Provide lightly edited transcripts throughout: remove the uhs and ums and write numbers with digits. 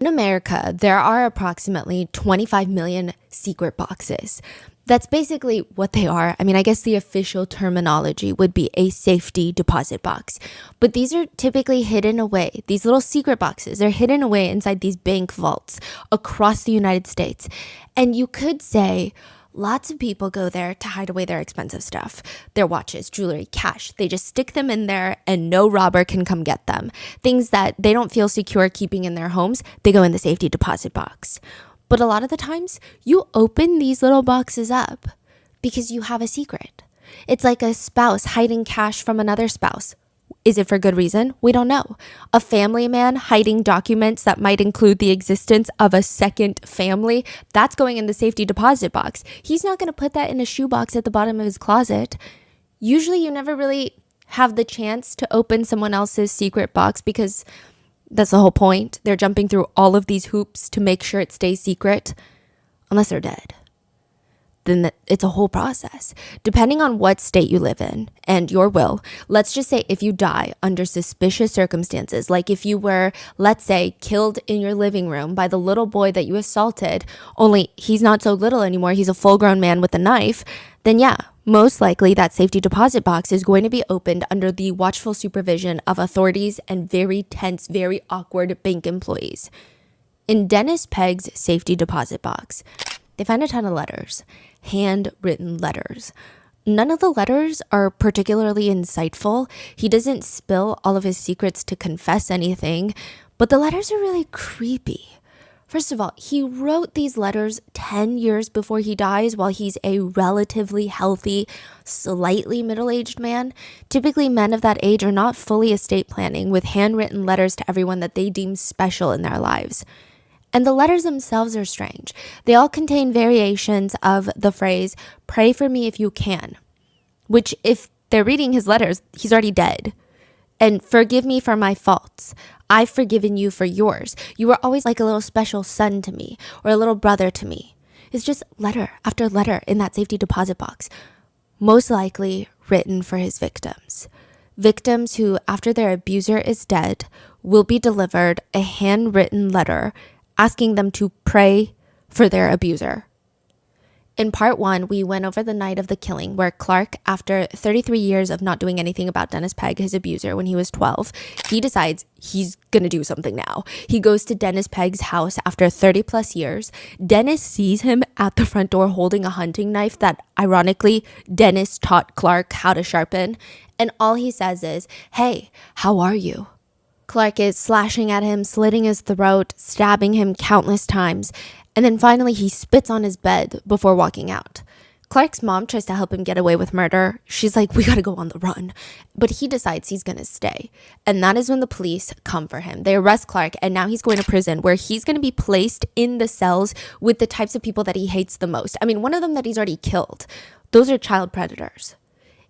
In America, there are approximately 25 million secret boxes. That's basically what they are. I mean, I guess the official terminology would be a safety deposit box. But these are typically hidden away. These little secret boxes, they're hidden away inside these bank vaults across the United States. And you could say lots of people go there to hide away their expensive stuff, their watches, jewelry, cash. They just stick them in there and no robber can come get them. Things that they don't feel secure keeping in their homes, they go in the safety deposit box. But a lot of the times, you open these little boxes up because you have a secret. It's like a spouse hiding cash from another spouse. Is it for good reason? We don't know. A family man hiding documents that might include the existence of a second family, that's going in the safety deposit box. He's not going to put that in a shoebox at the bottom of his closet. Usually you never really have the chance to open someone else's secret box because that's the whole point. They're jumping through all of these hoops to make sure it stays secret, unless they're dead. Then it's a whole process. Depending on what state you live in and your will, let's just say if you die under suspicious circumstances, like if you were, let's say, killed in your living room by the little boy that you assaulted, only he's not so little anymore, he's a full-grown man with a knife, then yeah, most likely that safety deposit box is going to be opened under the watchful supervision of authorities and very tense, very awkward bank employees. In Dennis Pegg's safety deposit box, they find a ton of letters. Handwritten letters. None of the letters are particularly insightful. He doesn't spill all of his secrets to confess anything, but the letters are really creepy. First of all, he wrote these letters 10 years before he dies while he's a relatively healthy, slightly middle-aged man. Typically, men of that age are not fully estate planning with handwritten letters to everyone that they deem special in their lives. And the letters themselves are strange. They all contain variations of the phrase, "Pray for me if you can," which if they're reading his letters, he's already dead. And "Forgive me for my faults. I've forgiven you for yours. You were always like a little special son to me or a little brother to me." It's just letter after letter in that safety deposit box, most likely written for his victims. Victims who, after their abuser is dead, will be delivered a handwritten letter asking them to pray for their abuser. In part 1, we went over the night of the killing where Clark, after 33 years of not doing anything about Dennis Pegg, his abuser, when he was 12, he decides he's going to do something now. He goes to Dennis Pegg's house after 30 plus years. Dennis sees him at the front door holding a hunting knife that, ironically, Dennis taught Clark how to sharpen. And all he says is, "Hey, how are you?" Clark is slashing at him, slitting his throat, stabbing him countless times, and then finally he spits on his bed before walking out. Clark's mom tries to help him get away with murder. She's like, "We gotta go on the run." But he decides he's gonna stay. And that is when the police come for him. They arrest Clark, and now he's going to prison where he's gonna be placed in the cells with the types of people that he hates the most. I mean, one of them that he's already killed. Those are child predators.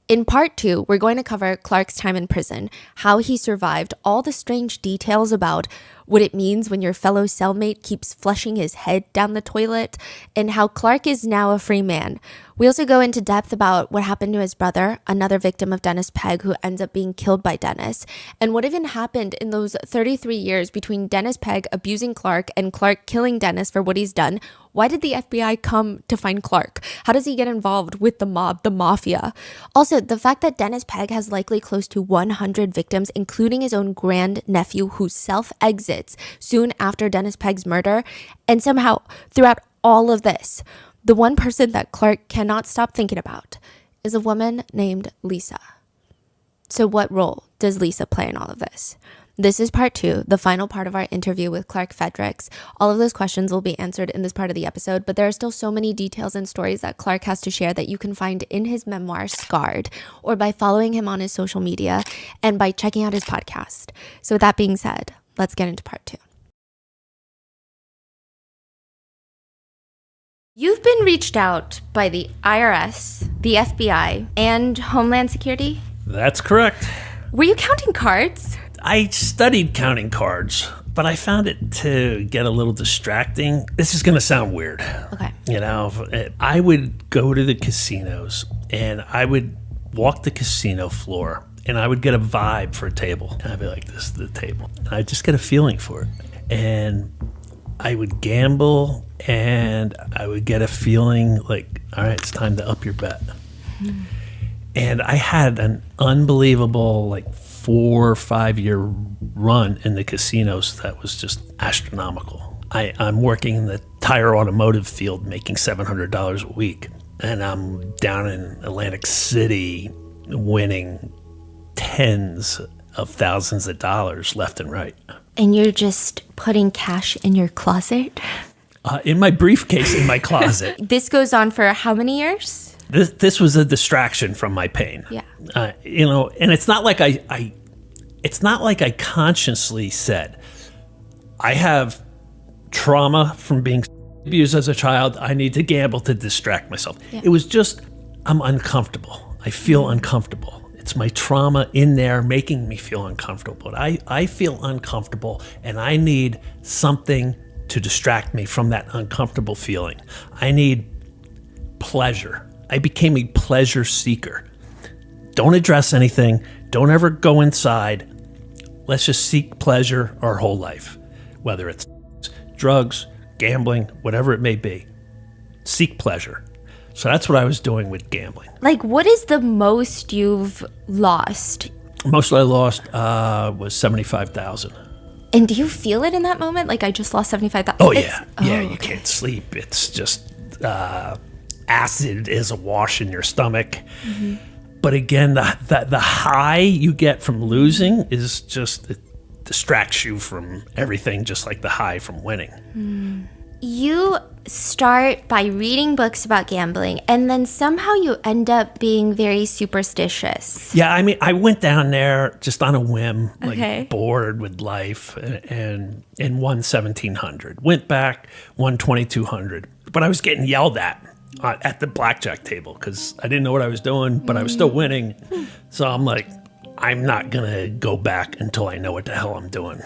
In part 2, we're going to cover Clark's time in prison, how he survived, all the strange details about what it means when your fellow cellmate keeps flushing his head down the toilet, and how Clark is now a free man. We also go into depth about what happened to his brother, another victim of Dennis Pegg who ends up being killed by Dennis, and what even happened in those 33 years between Dennis Pegg abusing Clark and Clark killing Dennis for what he's done. Why did the FBI come to find Clark? How does he get involved with the mob, the mafia? Also, the fact that Dennis Pegg has likely close to 100 victims, including his own grandnephew who self-exits soon after Dennis Pegg's murder, and somehow throughout all of this, the one person that Clark cannot stop thinking about is a woman named Lisa. So what role does Lisa play in all of this? This is part 2, the final part of our interview with Clark Fredericks. All of those questions will be answered in this part of the episode, but there are still so many details and stories that Clark has to share that you can find in his memoir, Scarred, or by following him on his social media and by checking out his podcast. So with that being said, let's get into part 2. You've been reached out by the IRS, the FBI, and Homeland Security? That's correct. Were you counting cards? I studied counting cards, but I found it to get a little distracting. This is going to sound weird. Okay. You know, I would go to the casinos and I would walk the casino floor and I would get a vibe for a table. And I'd be like, this is the table. And I just get a feeling for it. And I would gamble and I would get a feeling like, all right, it's time to up your bet. And I had an unbelievable, like, 4 or 5 year run in the casinos that was just astronomical. I'm working in the tire automotive field, making $700 a week. And I'm down in Atlantic City winning tens of thousands of dollars left and right. And you're just putting cash in your closet? In my briefcase in my closet. This goes on for how many years? This was a distraction from my pain. Yeah. And it's not like it's not like I consciously said, I have trauma from being abused as a child. I need to gamble to distract myself. Yeah. It was just, I'm uncomfortable. I feel uncomfortable. It's my trauma in there making me feel uncomfortable. I feel uncomfortable and I need something to distract me from that uncomfortable feeling. I need pleasure. I became a pleasure seeker. Don't address anything. Don't ever go inside. Let's just seek pleasure our whole life, whether it's drugs, gambling, whatever it may be. Seek pleasure. So that's what I was doing with gambling. Like, what is the most you've lost? Most I lost was $75,000. And do you feel it in that moment? Like, I just lost $75,000. Oh yeah, you can't sleep. It's just acid is awash in your stomach. Mm-hmm. But again, the high you get from losing is just, it distracts you from everything, just like the high from winning. You start by reading books about gambling, and then somehow you end up being very superstitious. Yeah, I mean, I went down there just on a whim, Okay. like bored with life, and won 1,700. Went back, won 2,200. But I was getting yelled at the blackjack table because I didn't know what I was doing, but I was still winning. So I'm like, I'm not going to go back until I know what the hell I'm doing.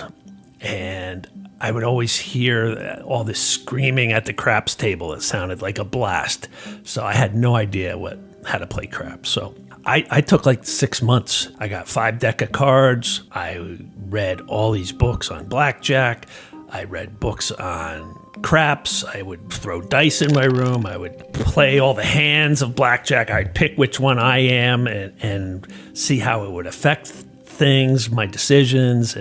And I would always hear all this screaming at the craps table. It sounded like a blast. So I had no idea how to play craps. So I took like 6 months. I got 5 deck of cards. I read all these books on blackjack. I read books on craps. I would throw dice in my room. I would play all the hands of blackjack. I'd pick which one I am and see how it would affect things, my decisions.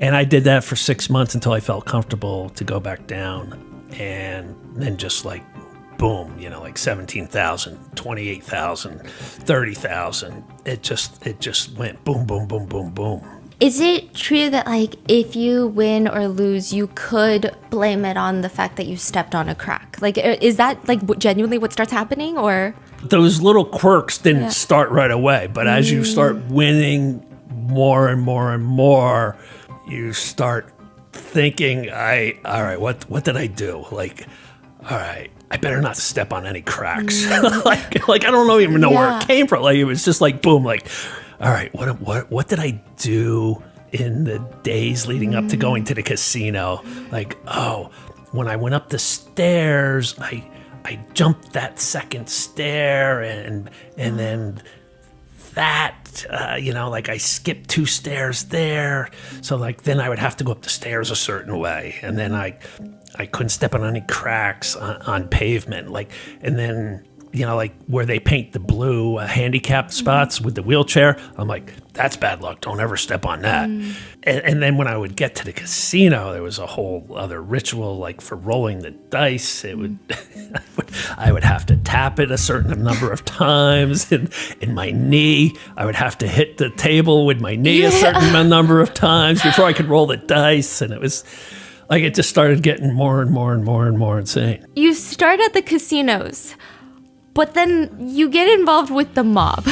And I did that for 6 months until I felt comfortable to go back down. And then just like, boom, like 17,000, 28,000, 30,000. It just went boom, boom, boom, boom, boom. Is it true that, like, if you win or lose, you could blame it on the fact that you stepped on a crack? Like, is that, like, genuinely what starts happening, or? Those little quirks didn't start right away, but as you start winning more and more and more, you start thinking, all right, what did I do? Like, all right, I better not step on any cracks. like I don't even know where it came from. Like, it was just like, boom, like, all right, what did I do in the days leading up to going to the casino? Like, oh, when I went up the stairs, I jumped that second stair and then that, like I skipped 2 stairs there. So like then I would have to go up the stairs a certain way. And then I couldn't step on any cracks on pavement. Like, and then, like where they paint the blue handicapped spots with the wheelchair, I'm like, that's bad luck. Don't ever step on that. And then when I would get to the casino, there was a whole other ritual, like for rolling the dice. It would, I would have to tap it a certain number of times, and in my knee, I would have to hit the table with my knee a certain number of times before I could roll the dice. And it was like, it just started getting more and more and more and more insane. You start at the casinos, but then you get involved with the mob.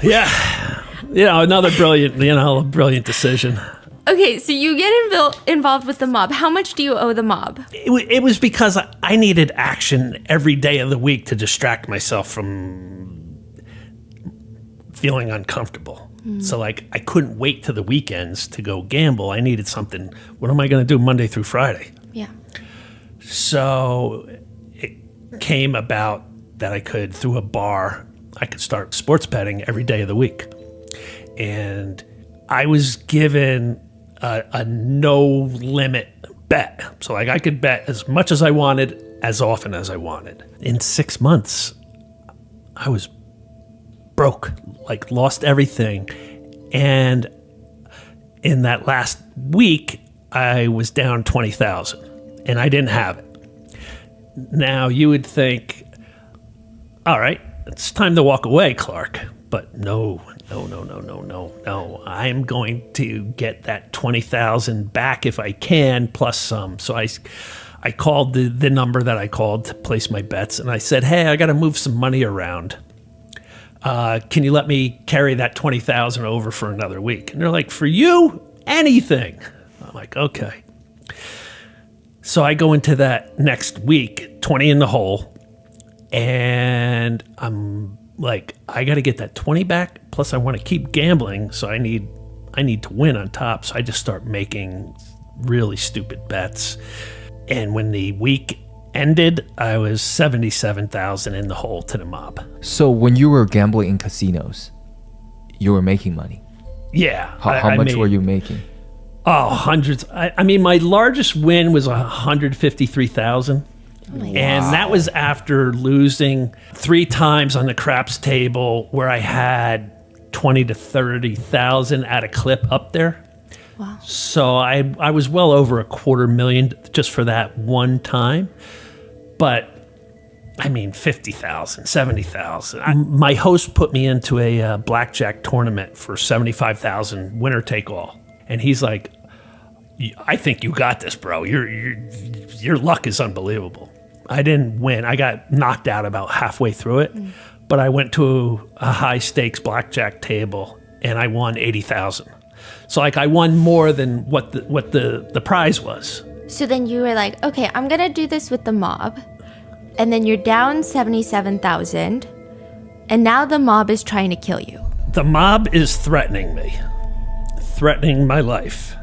Yeah. Another brilliant decision. Okay, so you get involved with the mob. How much do you owe the mob? It was because I needed action every day of the week to distract myself from feeling uncomfortable. So like I couldn't wait to the weekends to go gamble. I needed something. What am I going to do Monday through Friday? Yeah. So it came about that I could, through a bar, I could start sports betting every day of the week. And I was given a no limit bet. So like I could bet as much as I wanted, as often as I wanted. In 6 months, I was broke, like lost everything. And in that last week, I was down 20,000 and I didn't have it. Now you would think, all right, it's time to walk away, Clark. But no. I'm going to get that 20,000 back if I can, plus some. So I called the number that I called to place my bets, and I said, hey, I got to move some money around. Can you let me carry that 20,000 over for another week? And they're like, for you, anything. I'm like, okay. So I go into that next week, 20 in the hole, and I'm like, I got to get that 20 back. Plus I want to keep gambling. So I need to win on top. So I just start making really stupid bets. And when the week ended, I was 77,000 in the hole to the mob. So when you were gambling in casinos, you were making money? Yeah. How much were you making? Oh, hundreds. I mean, my largest win was 153,000. And that was after losing 3 times on the craps table where I had 20 to 30,000 at a clip up there. Wow. So I was well over $250,000 just for that one time. But I mean, 50,000, 70,000. My host put me into a blackjack tournament for 75,000, winner take all. And he's like, I think you got this, bro. Your luck is unbelievable. I didn't win. I got knocked out about halfway through it, but I went to a high stakes blackjack table and I won 80,000. So like I won more than what the prize was. So then you were like, okay, I'm going to do this with the mob. And then you're down 77,000. And now the mob is trying to kill you. The mob is threatening me, threatening my life.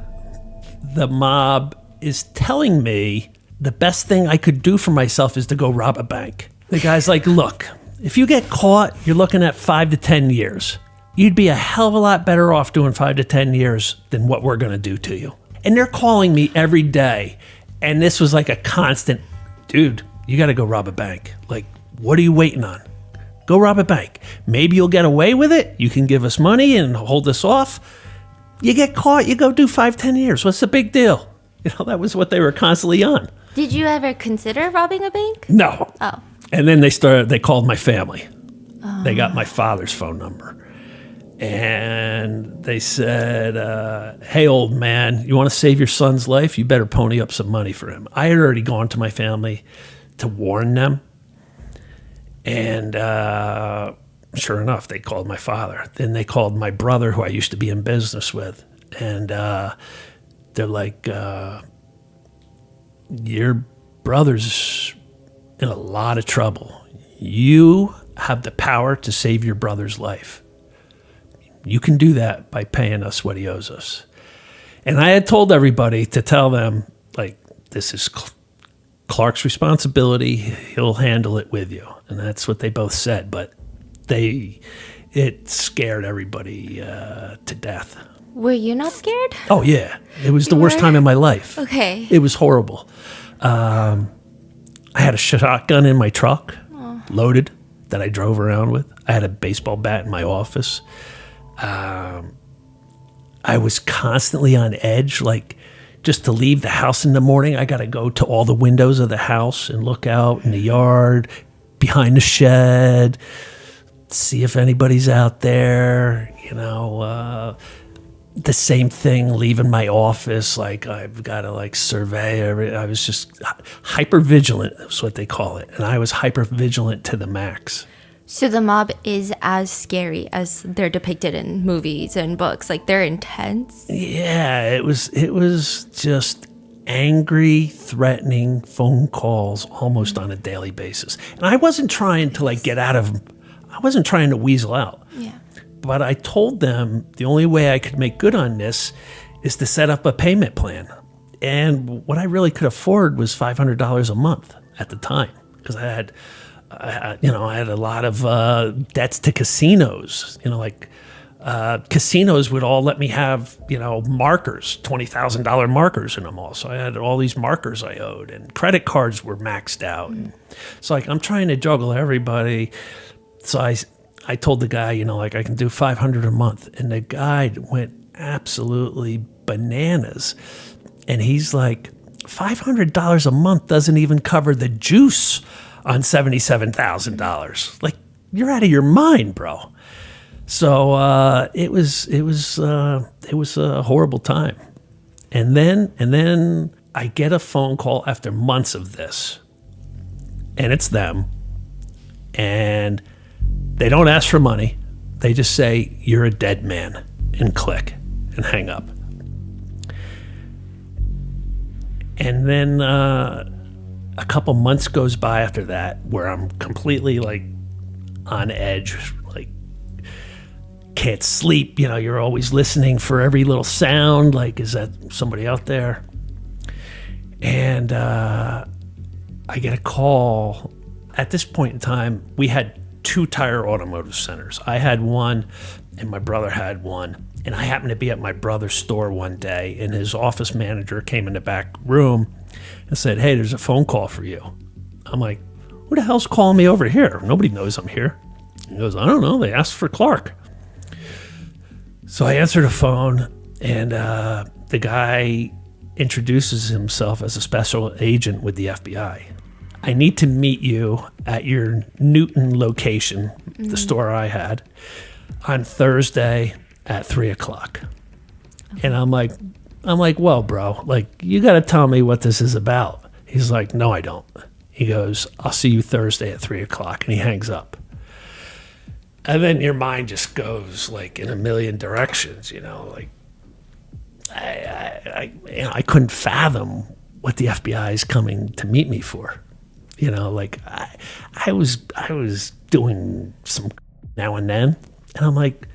The mob is telling me the best thing I could do for myself is to go rob a bank. The guy's like, look, if you get caught, you're looking at 5 to 10 years. You'd be a hell of a lot better off doing 5 to 10 years than what we're going to do to you. And they're calling me every day. And this was like a constant, dude, you got to go rob a bank. Like, what are you waiting on? Go rob a bank. Maybe you'll get away with it. You can give us money and hold us off. You get caught, you go do 5, 10 years. What's the big deal? You know, that was what they were constantly on. Did you ever consider robbing a bank? No. Oh. And then they called my family. Oh. They got my father's phone number. And they said, hey, old man, you want to save your son's life? You better pony up some money for him. I had already gone to my family to warn them. And sure enough, they called my father. Then they called my brother, who I used to be in business with. And they're like, your brother's in a lot of trouble. You have the power to save your brother's life. You can do that by paying us what he owes us. And I had told everybody to tell them, like, this is Clark's responsibility. He'll handle it with you. And that's what they both said. But it scared everybody to death. Were you not scared? Oh, yeah. It was the worst time in my life. Okay. It was horrible. I had a shotgun in my truck, loaded, that I drove around with. I had a baseball bat in my office. I was constantly on edge, like just to leave the house in the morning, I got to go to all the windows of the house and look out in the yard, behind the shed, see if anybody's out there, you know. The same thing, leaving my office, like I've got to like survey everything. I was just hyper vigilant, that's what they call it. And I was hyper vigilant to the max. So the mob is as scary as they're depicted in movies and books. Like, they're intense. Yeah, it was just angry, threatening phone calls almost on a daily basis. And I wasn't trying to like get out of them. I wasn't trying to weasel out. Yeah. But I told them the only way I could make good on this is to set up a payment plan. And what I really could afford was $500 a month at the time, because I had a lot of debts to casinos. You know, like Casinos would all let me have, markers, $20,000 markers in them all. So I had all these markers I owed, and credit cards were maxed out. And it's like, I'm trying to juggle everybody. So I told the guy, I can do $500 a month. And the guy went absolutely bananas. And he's like, $500 a month doesn't even cover the juice on $77,000. Like, you're out of your mind, bro. So it was a horrible time. And then I get a phone call after months of this, and it's them. And they don't ask for money. They just say, "You're a dead man," and click and hang up. And then a couple months goes by after that where I'm completely like on edge, like can't sleep. You're always listening for every little sound. Like, is that somebody out there? And I get a call. At this point in time, we had 2 tire automotive centers. I had one and my brother had one. And I happened to be at my brother's store one day, and his office manager came in the back room and said, "Hey, there's a phone call for you." I'm like, "Who the hell's calling me over here? Nobody knows I'm here." He goes, "I don't know. They asked for Clark." So I answer the phone, and the guy introduces himself as a special agent with the FBI. "I need to meet you at your Newton location, the store I had, on Thursday at 3:00. And I'm like, "Well, bro, like, you got to tell me what this is about." He's like, "No, I don't." He goes, "I'll see you Thursday at 3:00. And he hangs up. And then your mind just goes like in a million directions, like I couldn't fathom what the FBI is coming to meet me for. Like I was doing some now and then, and I'm like,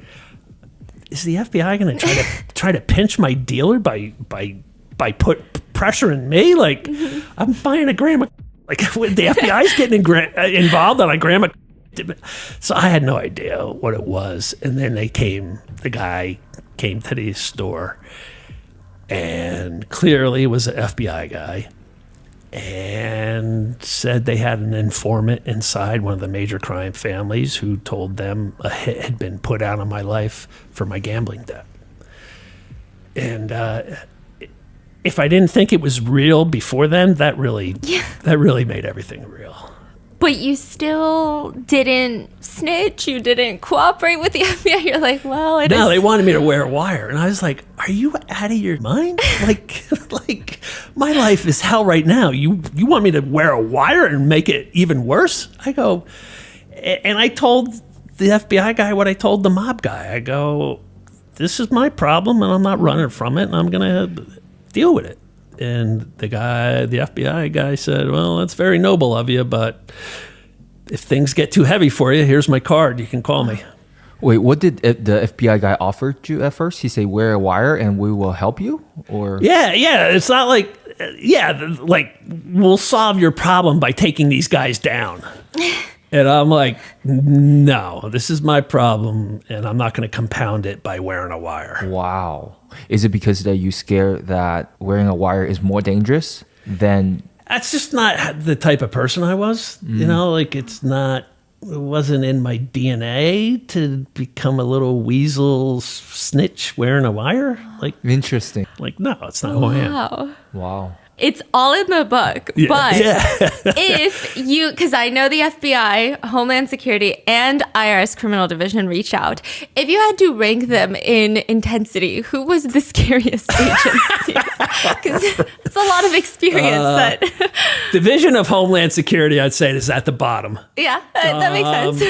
is the FBI going to try to pinch my dealer by put pressure in me? Like, I'm buying a gram of, like, when the FBI's getting involved on a gram of. So I had no idea what it was. And then the guy came to the store, and clearly was an FBI guy, and said they had an informant inside one of the major crime families who told them a hit had been put out on my life for my gambling debt. And if I didn't think it was real before then, that really made everything real. But you still didn't snitch. You didn't cooperate with the FBI. You're like, well, No, they wanted me to wear a wire. And I was like, are you out of your mind? Like my life is hell right now. You want me to wear a wire and make it even worse? I go, and I told the FBI guy what I told the mob guy. I go, this is my problem, and I'm not running from it, and I'm going to deal with it. And the FBI guy said, well, that's very noble of you, but if things get too heavy for you, here's my card. You can call me. Wait, what did the FBI guy offer you at first? He said, wear a wire and we will help you? Or Yeah. It's not like, like, we'll solve your problem by taking these guys down. And I'm like, no, this is my problem, and I'm not going to compound it by wearing a wire. Wow. Is it because that you scared that wearing a wire is more dangerous than... That's just not the type of person I was. Like, it wasn't in my DNA to become a little weasel snitch wearing a wire. Like, Interesting. Like, no, it's not who I am. Wow. It's all in the book, but if you, because I know the FBI, Homeland Security, and IRS Criminal Division reached out. If you had to rank them in intensity, who was the scariest agency? Because it's a lot of experience. Division of Homeland Security, I'd say, is at the bottom. Yeah, that makes sense.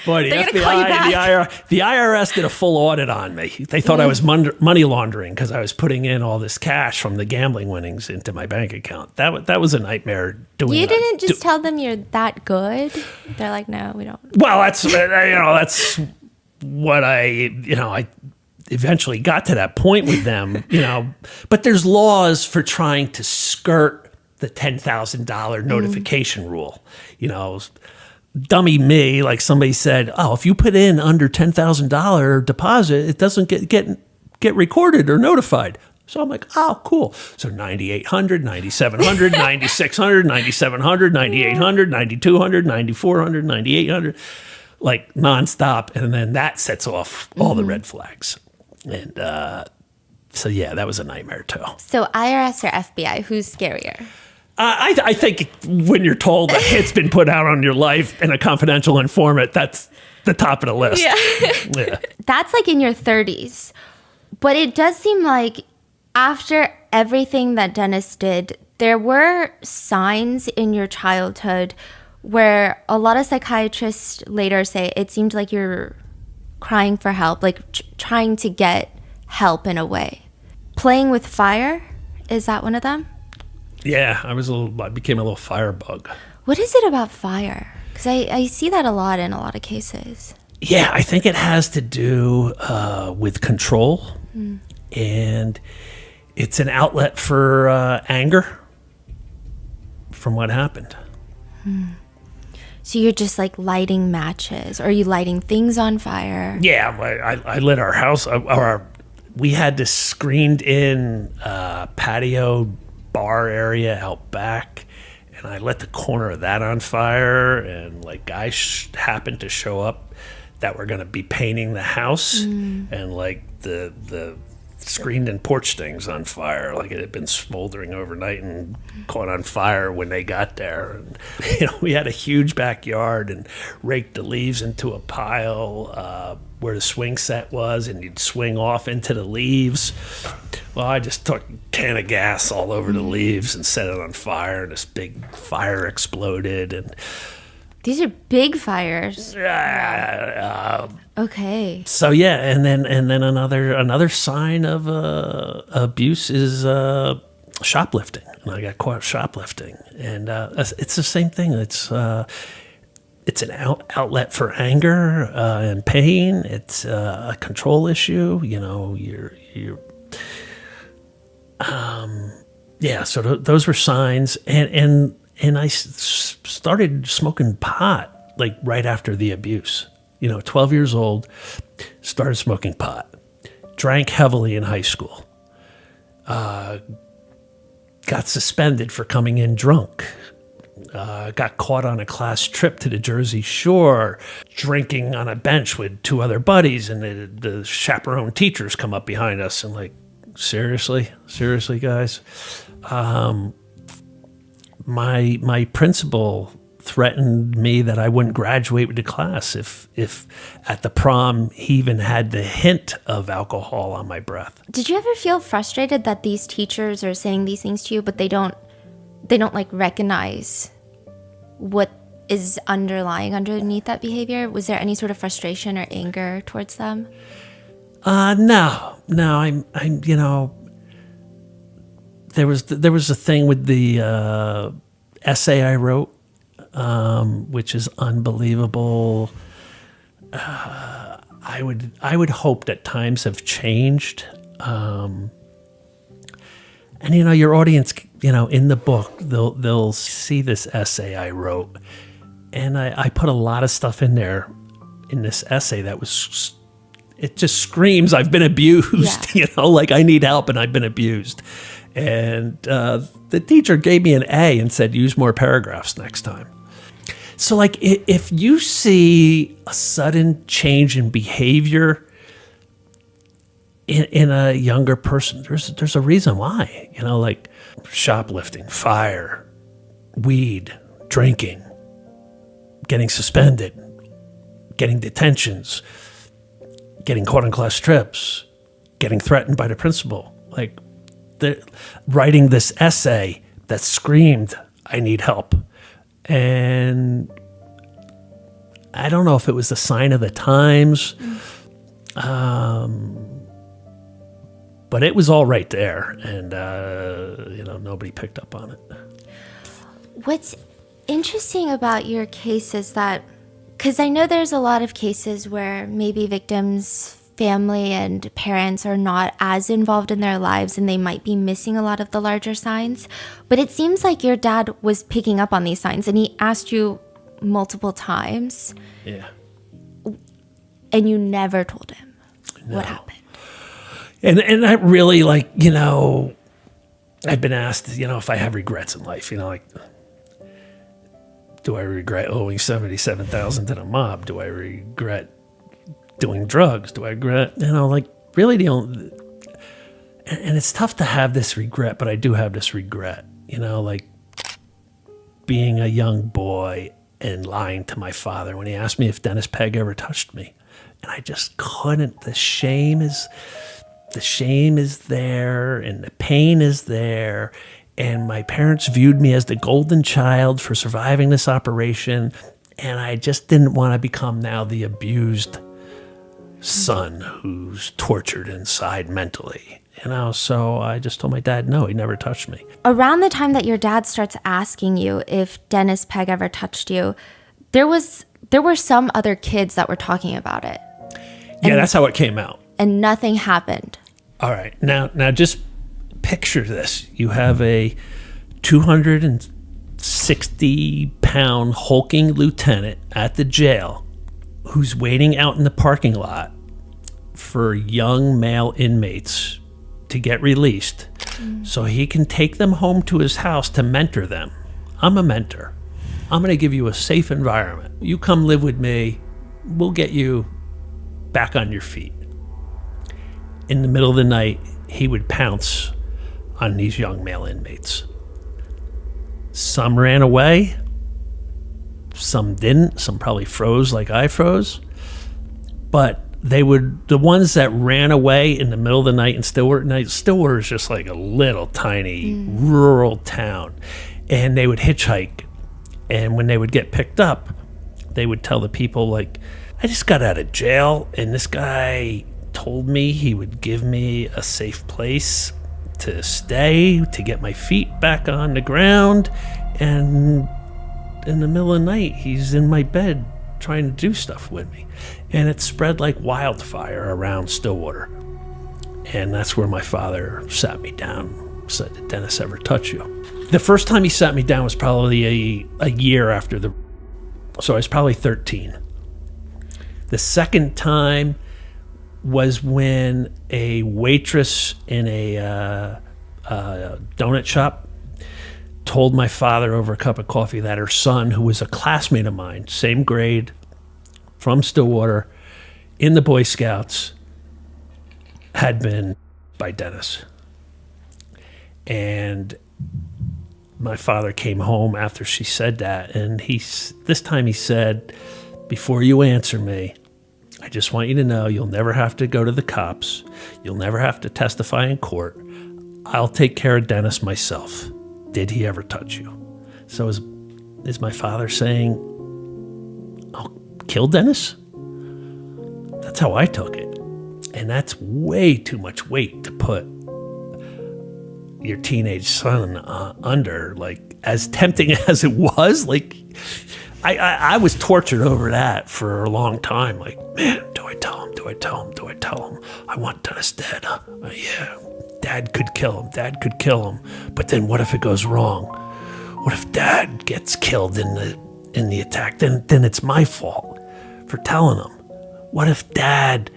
Boy, the FBI, the IRS did a full audit on me. They thought I was money laundering because I was putting in all this cash from the gambling winnings into my bank account. That was a nightmare doing. You didn't just tell them you're that good. They're like, no, we don't. Well, that's what I eventually got to that point with them. But there's laws for trying to skirt the $10,000 notification rule. dummy me, like somebody said, oh, if you put in under $10,000 deposit, it doesn't get recorded or notified. So I'm like, oh, cool. So 9,800, 9,700, 9,600, 9,700, 9,800, 9,200, 9,400, 9,800, like nonstop. And then that sets off all the red flags. And so, yeah, that was a nightmare too. So IRS or FBI, who's scarier? I think when you're told a hit's been put out on your life and a confidential informant, that's the top of the list. Yeah. Yeah. That's like in your 30s. But it does seem like after everything that Dennis did, there were signs in your childhood where a lot of psychiatrists later say it seemed like you're crying for help, like trying to get help in a way. Playing with fire, is that one of them? Yeah, I became a little firebug. What is it about fire? Because I see that a lot in a lot of cases. Yeah, I think it has to do with control. And it's an outlet for anger from what happened. So you're just like lighting matches, or are you lighting things on fire? Yeah, I lit our house. We had this screened-in patio bar area out back, and I lit the corner of that on fire. And like guys happened to show up that were going to be painting the house, and like the screened-in porch things on fire. Like it had been smoldering overnight and caught on fire when they got there. And, we had a huge backyard and raked the leaves into a pile where the swing set was, and you'd swing off into the leaves. Well, I just took a can of gas all over the leaves and set it on fire, and this big fire exploded. And These are big fires. Okay. So yeah, and then another sign of abuse is shoplifting, and I got caught shoplifting, and it's the same thing. It's an outlet for anger and pain. It's a control issue. So those were signs, and I started smoking pot like right after the abuse. 12 years old, started smoking pot, drank heavily in high school, got suspended for coming in drunk, got caught on a class trip to the Jersey Shore, drinking on a bench with two other buddies, and the chaperone teachers come up behind us and like, seriously guys? My principal threatened me that I wouldn't graduate with the class if at the prom he even had the hint of alcohol on my breath. Did you ever feel frustrated that these teachers are saying these things to you, but they don't like recognize what is underneath that behavior? Was there any sort of frustration or anger towards them? No. I'm there was a thing with the essay I wrote, which is unbelievable. I would hope that times have changed, and your audience, in the book they'll see this essay I wrote, and I put a lot of stuff in there in this essay that was. It just screams, I've been abused, Yeah. Like I need help and I've been abused. And the teacher gave me an A and said, use more paragraphs next time. So like if you see a sudden change in behavior in a younger person, there's a reason why, like shoplifting, fire, weed, drinking, getting suspended, getting detentions, getting caught on class trips, getting threatened by the principal, like writing this essay that screamed, I need help. And I don't know if it was a sign of the times, but it was all right there. And, nobody picked up on it. What's interesting about your case is that, because I know there's a lot of cases where maybe victims' family and parents are not as involved in their lives and they might be missing a lot of the larger signs. But it seems like your dad was picking up on these signs, and he asked you multiple times, Yeah. and you never told him what happened. And I really, like, you know, I've been asked, you know, if I have regrets in life, you know, like, do I regret owing $77,000 to the mob? Do I regret doing drugs? Do I regret, you know, like, really the only, and it's tough to have this regret, but I do have this regret, you know, like being a young boy and lying to my father when he asked me if Dennis Pegg ever touched me. And I just couldn't. The shame is there, and the pain is there. And my parents viewed me as the golden child for surviving this operation. And I just didn't want to become now the abused son who's tortured inside mentally. You know, so I just told my dad, no, he never touched me. Around the time that your dad starts asking you if Dennis Pegg ever touched you, there were some other kids that were talking about it. Yeah, that's how it came out. And nothing happened. All right. Now just picture this. You have a 260-pound hulking lieutenant at the jail who's waiting out in the parking lot for young male inmates to get released so he can take them home to his house to mentor them. I'm a mentor. I'm going to give you a safe environment. You come live with me. We'll get you back on your feet. In the middle of the night, he would pounce on these young male inmates. Some ran away. Some didn't. Some probably froze like I froze. But the ones that ran away in the middle of the night in Stillwater, Stillwater is just like a little tiny rural town. And they would hitchhike. And when they would get picked up, they would tell the people, like, I just got out of jail, and this guy told me he would give me a safe place to stay, to get my feet back on the ground. And in the middle of the night, he's in my bed trying to do stuff with me. And it spread like wildfire around Stillwater. And that's where my father sat me down, said, did Dennis ever touch you? The first time he sat me down was probably a year after so I was probably 13. The second time was when a waitress in a donut shop told my father over a cup of coffee that her son, who was a classmate of mine, same grade, from Stillwater, in the Boy Scouts, had been by Dennis. And my father came home after she said that, and this time he said, before you answer me, I just want you to know you'll never have to go to the cops. You'll never have to testify in court. I'll take care of Dennis myself. Did he ever touch you? So is my father saying, I'll kill Dennis? That's how I took it. And that's way too much weight to put your teenage son under. Like, as tempting as it was, like, I was tortured over that for a long time. Like, man, do I tell him? Do I tell him? Do I tell him? I want Dennis dead. Yeah, Dad could kill him. Dad could kill him. But then what if it goes wrong? What if Dad gets killed in the attack? Then it's my fault for telling him. What if Dad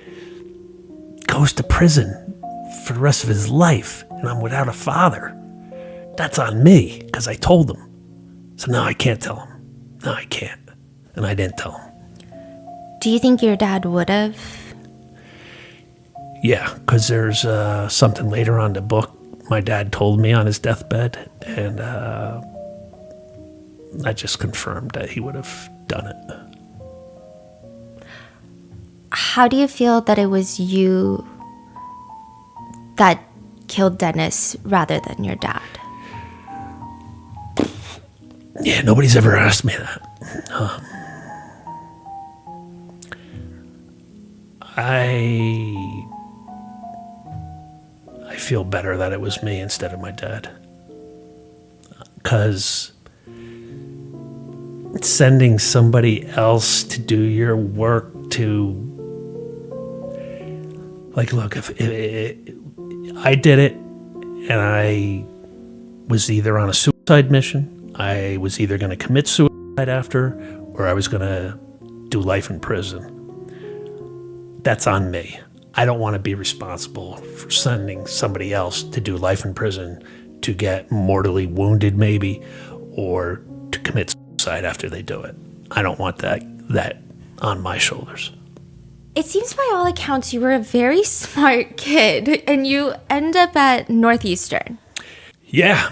goes to prison for the rest of his life and I'm without a father? That's on me because I told him. So now I can't tell him. No, I can't. And I didn't tell him. Do you think your dad would have? Yeah, because there's something later on in the book my dad told me on his deathbed, and that just confirmed that he would have done it. How do you feel that it was you that killed Dennis rather than your dad? Yeah, nobody's ever asked me that. I feel better that it was me instead of my dad. Because sending somebody else to do your work to... Like, look, if I did it and I was either on a suicide mission, I was either going to commit suicide after, or I was going to do life in prison. That's on me. I don't want to be responsible for sending somebody else to do life in prison to get mortally wounded maybe, or to commit suicide after they do it. I don't want that on my shoulders. It seems by all accounts you were a very smart kid, and you end up at Northeastern. Yeah.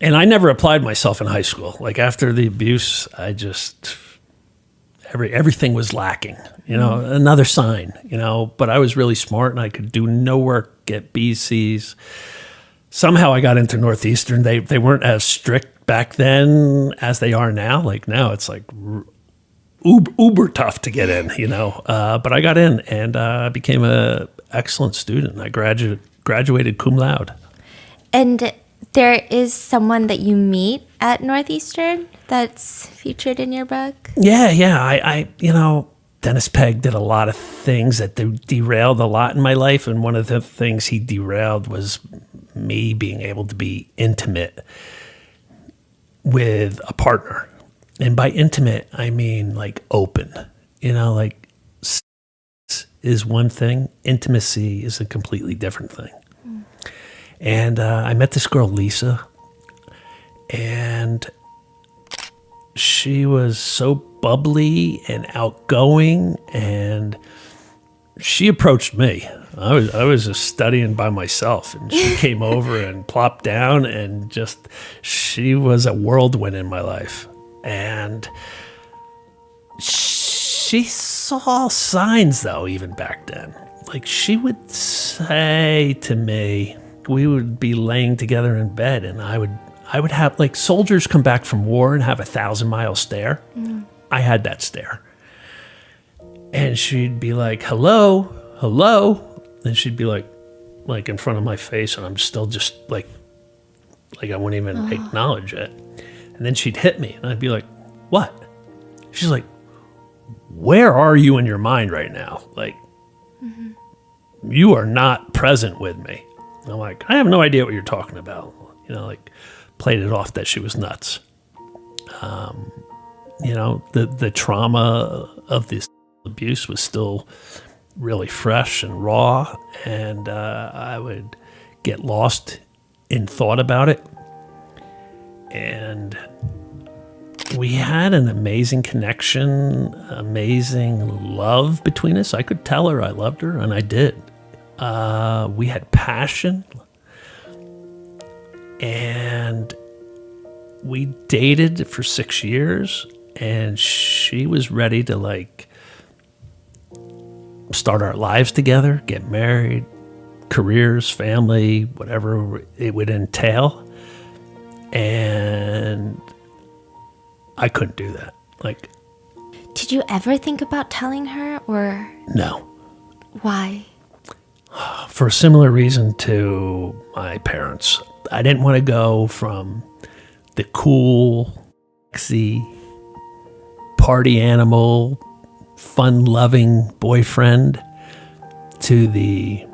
And I never applied myself in high school. Like after the abuse, I just, everything was lacking, another sign, but I was really smart and I could do no work, get B's, C's. Somehow I got into Northeastern. They weren't as strict back then as they are now. Like now it's like uber tough to get in, but I got in and I became a excellent student. I graduated cum laude. And there is someone that you meet at Northeastern that's featured in your book? Yeah. I Dennis Pegg did a lot of things that derailed a lot in my life. And one of the things he derailed was me being able to be intimate with a partner. And by intimate, I mean like open, like sex is one thing. Intimacy is a completely different thing. And I met this girl, Lisa, and she was so bubbly and outgoing, and she approached me. I was just studying by myself, and she came over and plopped down, and she was a whirlwind in my life. And she saw signs, though, even back then. Like she would say to me, we would be laying together in bed, and I would have, like soldiers come back from war and have 1,000-mile stare. I had that stare. And she'd be like, hello. And she'd be like in front of my face, and I'm still just like I wouldn't even acknowledge it. And then she'd hit me, and I'd be like, what? She's like, where are you in your mind right now? Like, you are not present with me. And I'm like, I have no idea what you're talking about. Played it off that she was nuts. The trauma of this abuse was still really fresh and raw, and I would get lost in thought about it. And we had an amazing connection, amazing love between us. I could tell her I loved her, and I did. We had passion, and we dated for 6 years, and she was ready to start our lives together, get married, careers, family, whatever it would entail. And I couldn't do that. Did you ever think about telling her, or? No. Why? For a similar reason to my parents. I didn't want to go from the cool, sexy, party animal, fun-loving boyfriend to the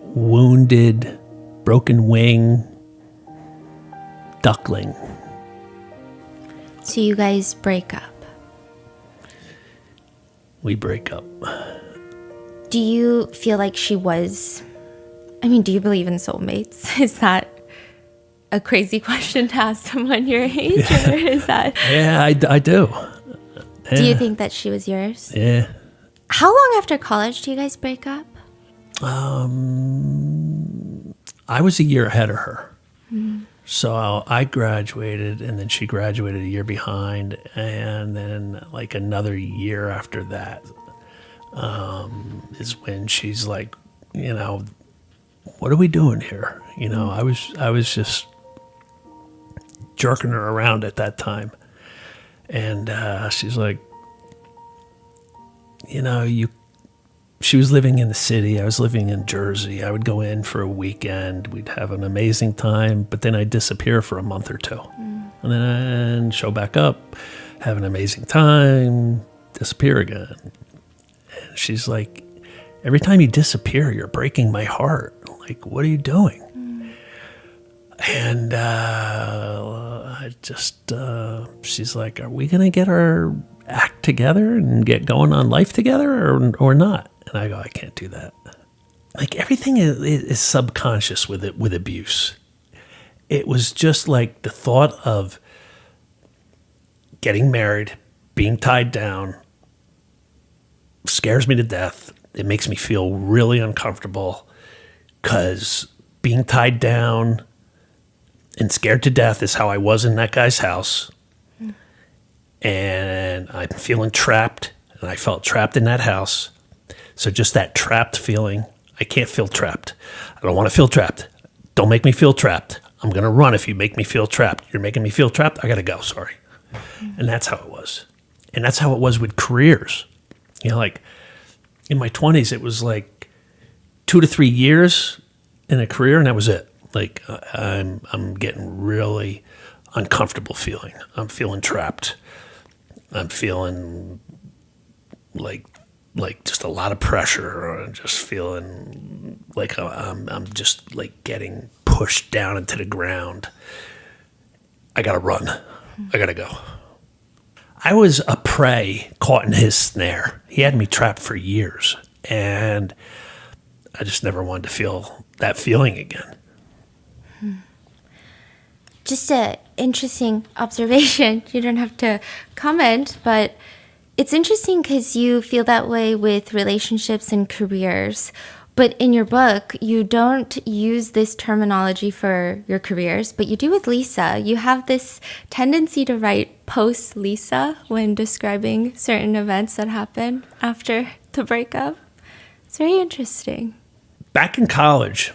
wounded, broken wing duckling. So you guys break up. We break up. Do you feel like she was... do you believe in soulmates? Is that a crazy question to ask someone your age? Or is that... Yeah, I do. Yeah. Do you think that she was yours? Yeah. How long after college do you guys break up? I was a year ahead of her. So I graduated, and then she graduated a year behind, and then another year after that is when she's like, what are we doing here? I was just jerking her around at that time, and she's like, she was living in the city. I was living in Jersey. I would go in for a weekend. We'd have an amazing time, but then I'd disappear for a month or two. And then show back up, have an amazing time, disappear again. And she's like, every time you disappear, you're breaking my heart. Like, what are you doing? And she's like, are we going to get our act together and get going on life together or not? And I go, I can't do that. Like everything is subconscious with it, with abuse. It was just like the thought of getting married, being tied down, scares me to death. It makes me feel really uncomfortable because being tied down and scared to death is how I was in that guy's house. And I'm feeling trapped, and I felt trapped in that house. So just that trapped feeling, I can't feel trapped. I don't want to feel trapped. Don't make me feel trapped. I'm going to run if you make me feel trapped. You're making me feel trapped. I got to go. Sorry. And that's how it was. And that's how it was with careers. You know, like in my 20s, it was like 2 to 3 years in a career, and that was it. Like I'm getting really uncomfortable feeling. I'm feeling trapped. I'm feeling like just a lot of pressure. I'm just feeling like I'm just like getting pushed down into the ground. I gotta run. I gotta go. I was a prey caught in his snare. He had me trapped for years, and I just never wanted to feel that feeling again. Just an interesting observation. You don't have to comment, but it's interesting because you feel that way with relationships and careers. But in your book, you don't use this terminology for your careers, but you do with Lisa. You have this tendency to write post-Lisa when describing certain events that happen after the breakup. It's very interesting. Back in college,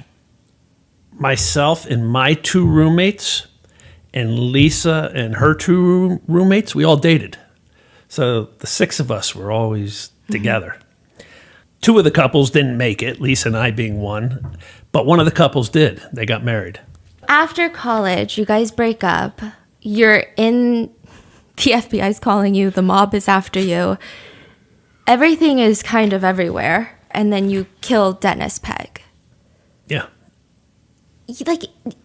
myself and my 2 roommates and Lisa and her 2 roommates, we all dated. So the 6 of us were always together. 2 of the couples didn't make it, Lisa and I being one, but one of the couples did. They got married. After college, you guys break up. You're in, the FBI's calling you, the mob is after you. Everything is kind of everywhere. And then you kill Dennis Pegg. Yeah. Like,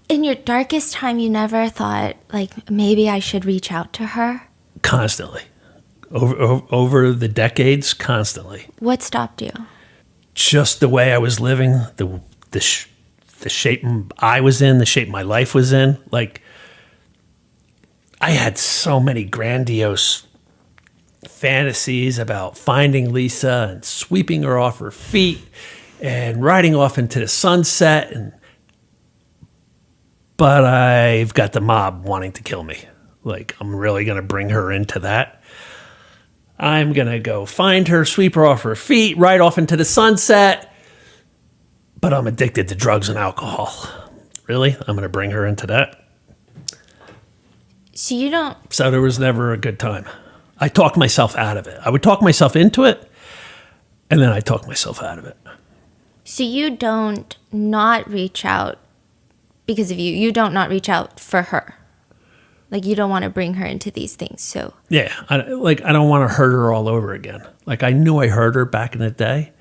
in your darkest time, you never thought, like, maybe I should reach out to her? Constantly. Over the decades, constantly. What stopped you? Just the way I was living, the shape I was in, the shape my life was in. Like, I had so many grandiose fantasies about finding Lisa and sweeping her off her feet and riding off into the sunset. But I've got the mob wanting to kill me. Like, I'm really going to bring her into that. I'm going to go find her, sweep her off her feet, ride off into the sunset. But I'm addicted to drugs and alcohol. Really? I'm going to bring her into that? So you don't... So there was never a good time. I talked myself out of it. I would talk myself into it, and then I talked myself out of it. So you don't not reach out because of you. You don't not reach out for her. Like, you don't want to bring her into these things, so... Yeah, I don't want to hurt her all over again. Like, I knew I hurt her back in the day,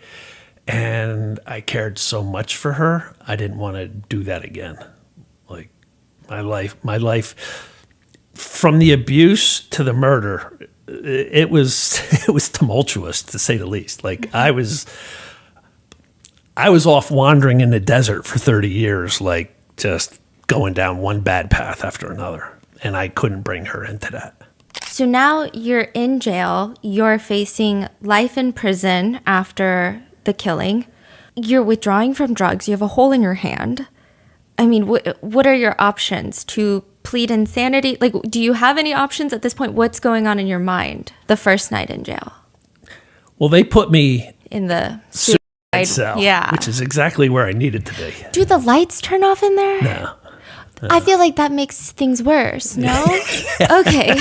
and I cared so much for her, I didn't want to do that again. Like, my life, from the abuse to the murder, it was tumultuous, to say the least. Like, I was off wandering in the desert for 30 years, like, just going down one bad path after another. And I couldn't bring her into that. So now you're in jail. You're facing life in prison after the killing. You're withdrawing from drugs. You have a hole in your hand. I mean, what are your options? To plead insanity? Like, do you have any options at this point? What's going on in your mind the first night in jail? Well, they put me in the suicide cell, yeah, which is exactly where I needed to be. Do the lights turn off in there? No. I feel like that makes things worse, no? Okay.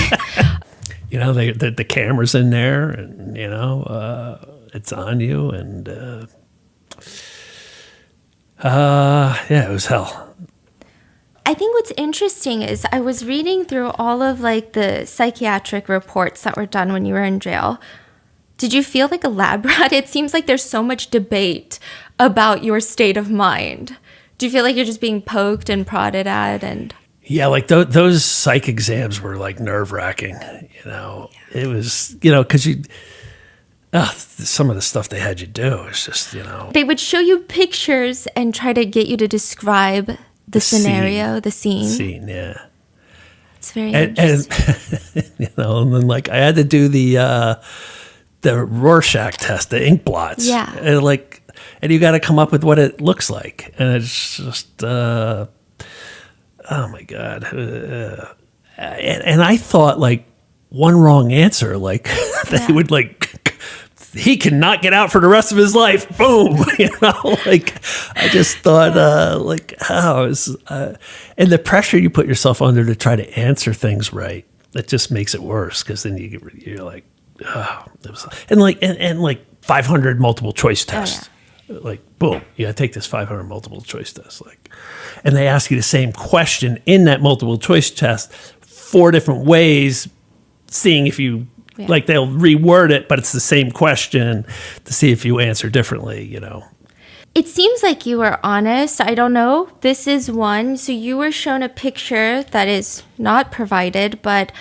You know, the camera's in there, and, you know, it's on you, and, yeah, it was hell. I think what's interesting is I was reading through all of, like, the psychiatric reports that were done when you were in jail. Did you feel like a lab rat? It seems like there's so much debate about your state of mind. Do you feel like you're just being poked and prodded at? And Yeah, like those psych exams were like nerve wracking. It was because some of the stuff they had you do is just They would show you pictures and try to get you to describe the scenario, the scene. Scene, yeah. It's very And interesting. and then like I had to do the Rorschach test, the ink blots. Yeah. And you got to come up with what it looks like, and it's just oh my god. And I thought like one wrong answer, like they would like. He cannot get out for the rest of his life. Boom. Like I just thought, and the pressure you put yourself under to try to answer things right, that just makes it worse. Because then you're like, oh, it was, and like 500 multiple choice tests. Like, boom, you got to take this 500 multiple choice test. Like, and they ask you the same question in that multiple choice test 4 different ways, seeing if you. Yeah. Like they'll reword it, but it's the same question to see if you answer differently, It seems like you were honest. I don't know. This is one. So you were shown a picture that is not provided, but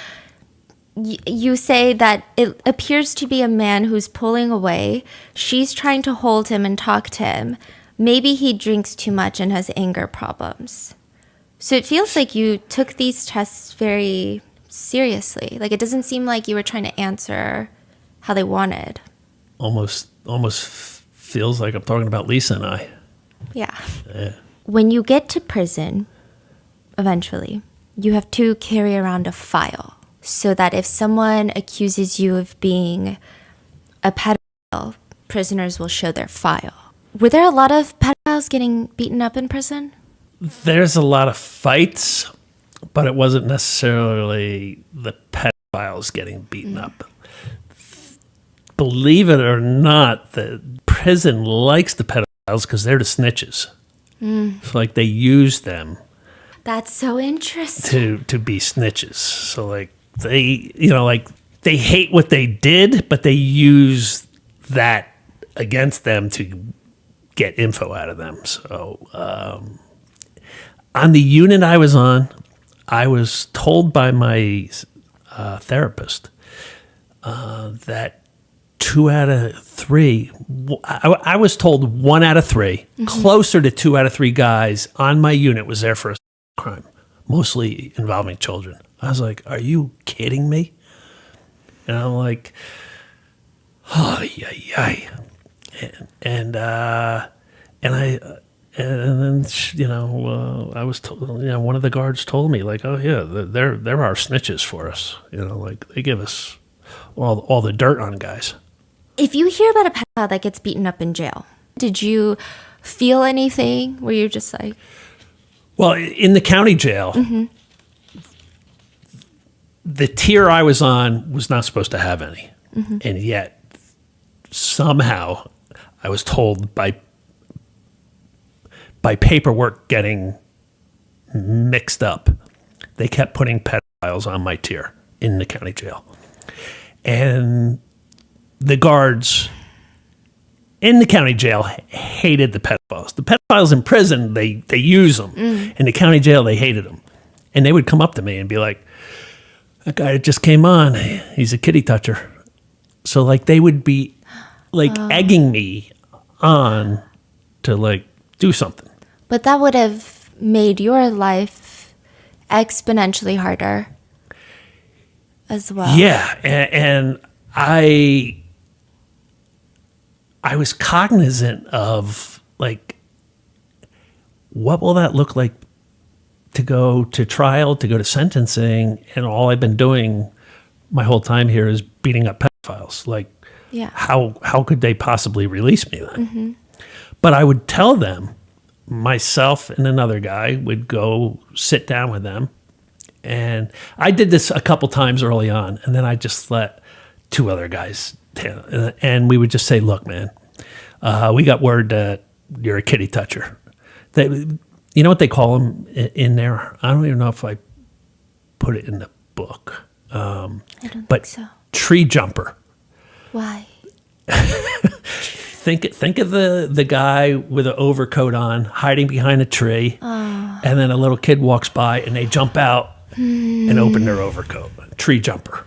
you say that it appears to be a man who's pulling away. She's trying to hold him and talk to him. Maybe he drinks too much and has anger problems. So it feels like you took these tests very seriously. Like it doesn't seem like you were trying to answer how they wanted. Almost feels like I'm talking about Lisa and I. Yeah. When you get to prison, eventually, you have to carry around a file so that if someone accuses you of being a pedophile, prisoners will show their file. Were there a lot of pedophiles getting beaten up in prison? There's a lot of fights, but it wasn't necessarily the pedophiles getting beaten up. Believe it or not, the prison likes the pedophiles because they're the snitches. So like they use them. That's so interesting. To be snitches. So like they, they hate what they did, but they use that against them to get info out of them. So on the unit I was on, I was told by my therapist that 2 out of 3, I was told 1 out of 3, closer to 2 out of 3 guys on my unit was there for a crime, mostly involving children. I was like, are you kidding me? And I'm like, oh, yeah. And then I was told, one of the guards told me like, oh yeah, they're our snitches for us. Like they give us all the dirt on guys. If you hear about a pedophile that gets beaten up in jail, did you feel anything? Were you just like? Well, in the county jail, the tier I was on was not supposed to have any, and yet somehow I was told by paperwork getting mixed up, they kept putting pedophiles on my tier in the county jail. And the guards in the county jail hated the pedophiles. The pedophiles in prison, they use them. In the county jail, they hated them. And they would come up to me and be like, that guy that just came on, he's a kitty toucher. So like they would be like egging me on to like do something. But that would have made your life exponentially harder as well. Yeah, and I was cognizant of like, what will that look like to go to trial, to go to sentencing, and all I've been doing my whole time here is beating up pedophiles. Like, how could they possibly release me then? But I would tell them, myself and another guy would go sit down with them. And I did this a couple times early on, and then I just let 2 other guys down. And we would just say, look, man, we got word that you're a kitty toucher. You know what they call them in there? I don't even know if I put it in the book. I don't think so. Tree jumper. Why? think of the guy with an overcoat on, hiding behind a tree, and then a little kid walks by, and they jump out and open their overcoat. Tree jumper.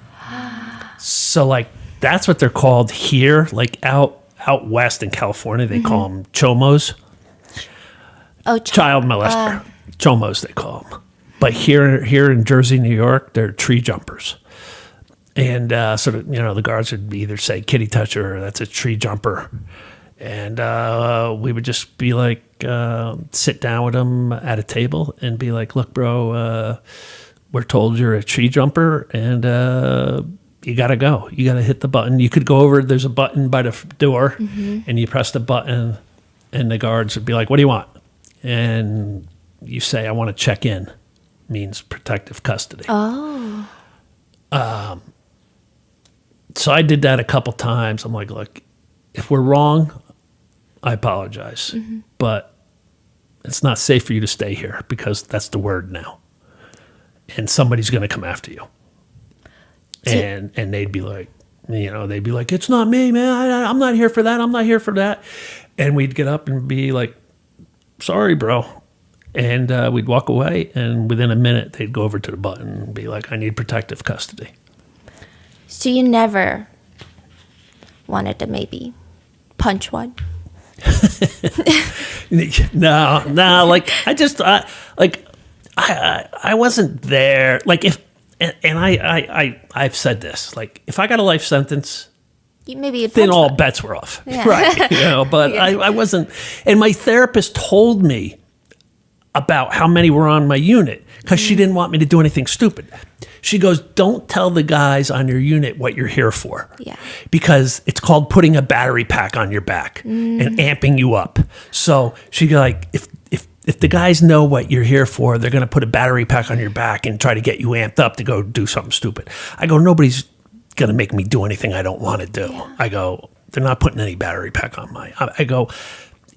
So like that's what they're called here. Like out west in California, they call them chomos. Oh, Child molester. Chomos, they call them. But here in Jersey, New York, they're tree jumpers. And sort of, the guards would either say kitty toucher or that's a tree jumper. And we would just be like, sit down with them at a table and be like, look, bro, we're told you're a tree jumper and you got to go. You got to hit the button. You could go over, there's a button by the door and you press the button and the guards would be like, what do you want? And you say, I want to check in. Means protective custody. Oh. So I did that a couple times. I'm like, look, if we're wrong, I apologize. But it's not safe for you to stay here because that's the word now. And somebody's going to come after you. And they'd be like, it's not me, man. I'm not here for that. I'm not here for that. And we'd get up and be like, sorry, bro. And we'd walk away, and within a minute, they'd go over to the button and be like, I need protective custody. So you never wanted to maybe punch one? No, like, I wasn't there. Like, I've said this, like, if I got a life sentence, then all bets were off. Yeah. Right. But yeah. I wasn't, and my therapist told me about how many were on my unit because she didn't want me to do anything stupid. She goes, don't tell the guys on your unit what you're here for. Yeah. Because it's called putting a battery pack on your back and amping you up. So she go like, if the guys know what you're here for, they're going to put a battery pack on your back and try to get you amped up to go do something stupid. I go, nobody's going to make me do anything I don't want to do. Yeah. I go, they're not putting any battery pack on I go,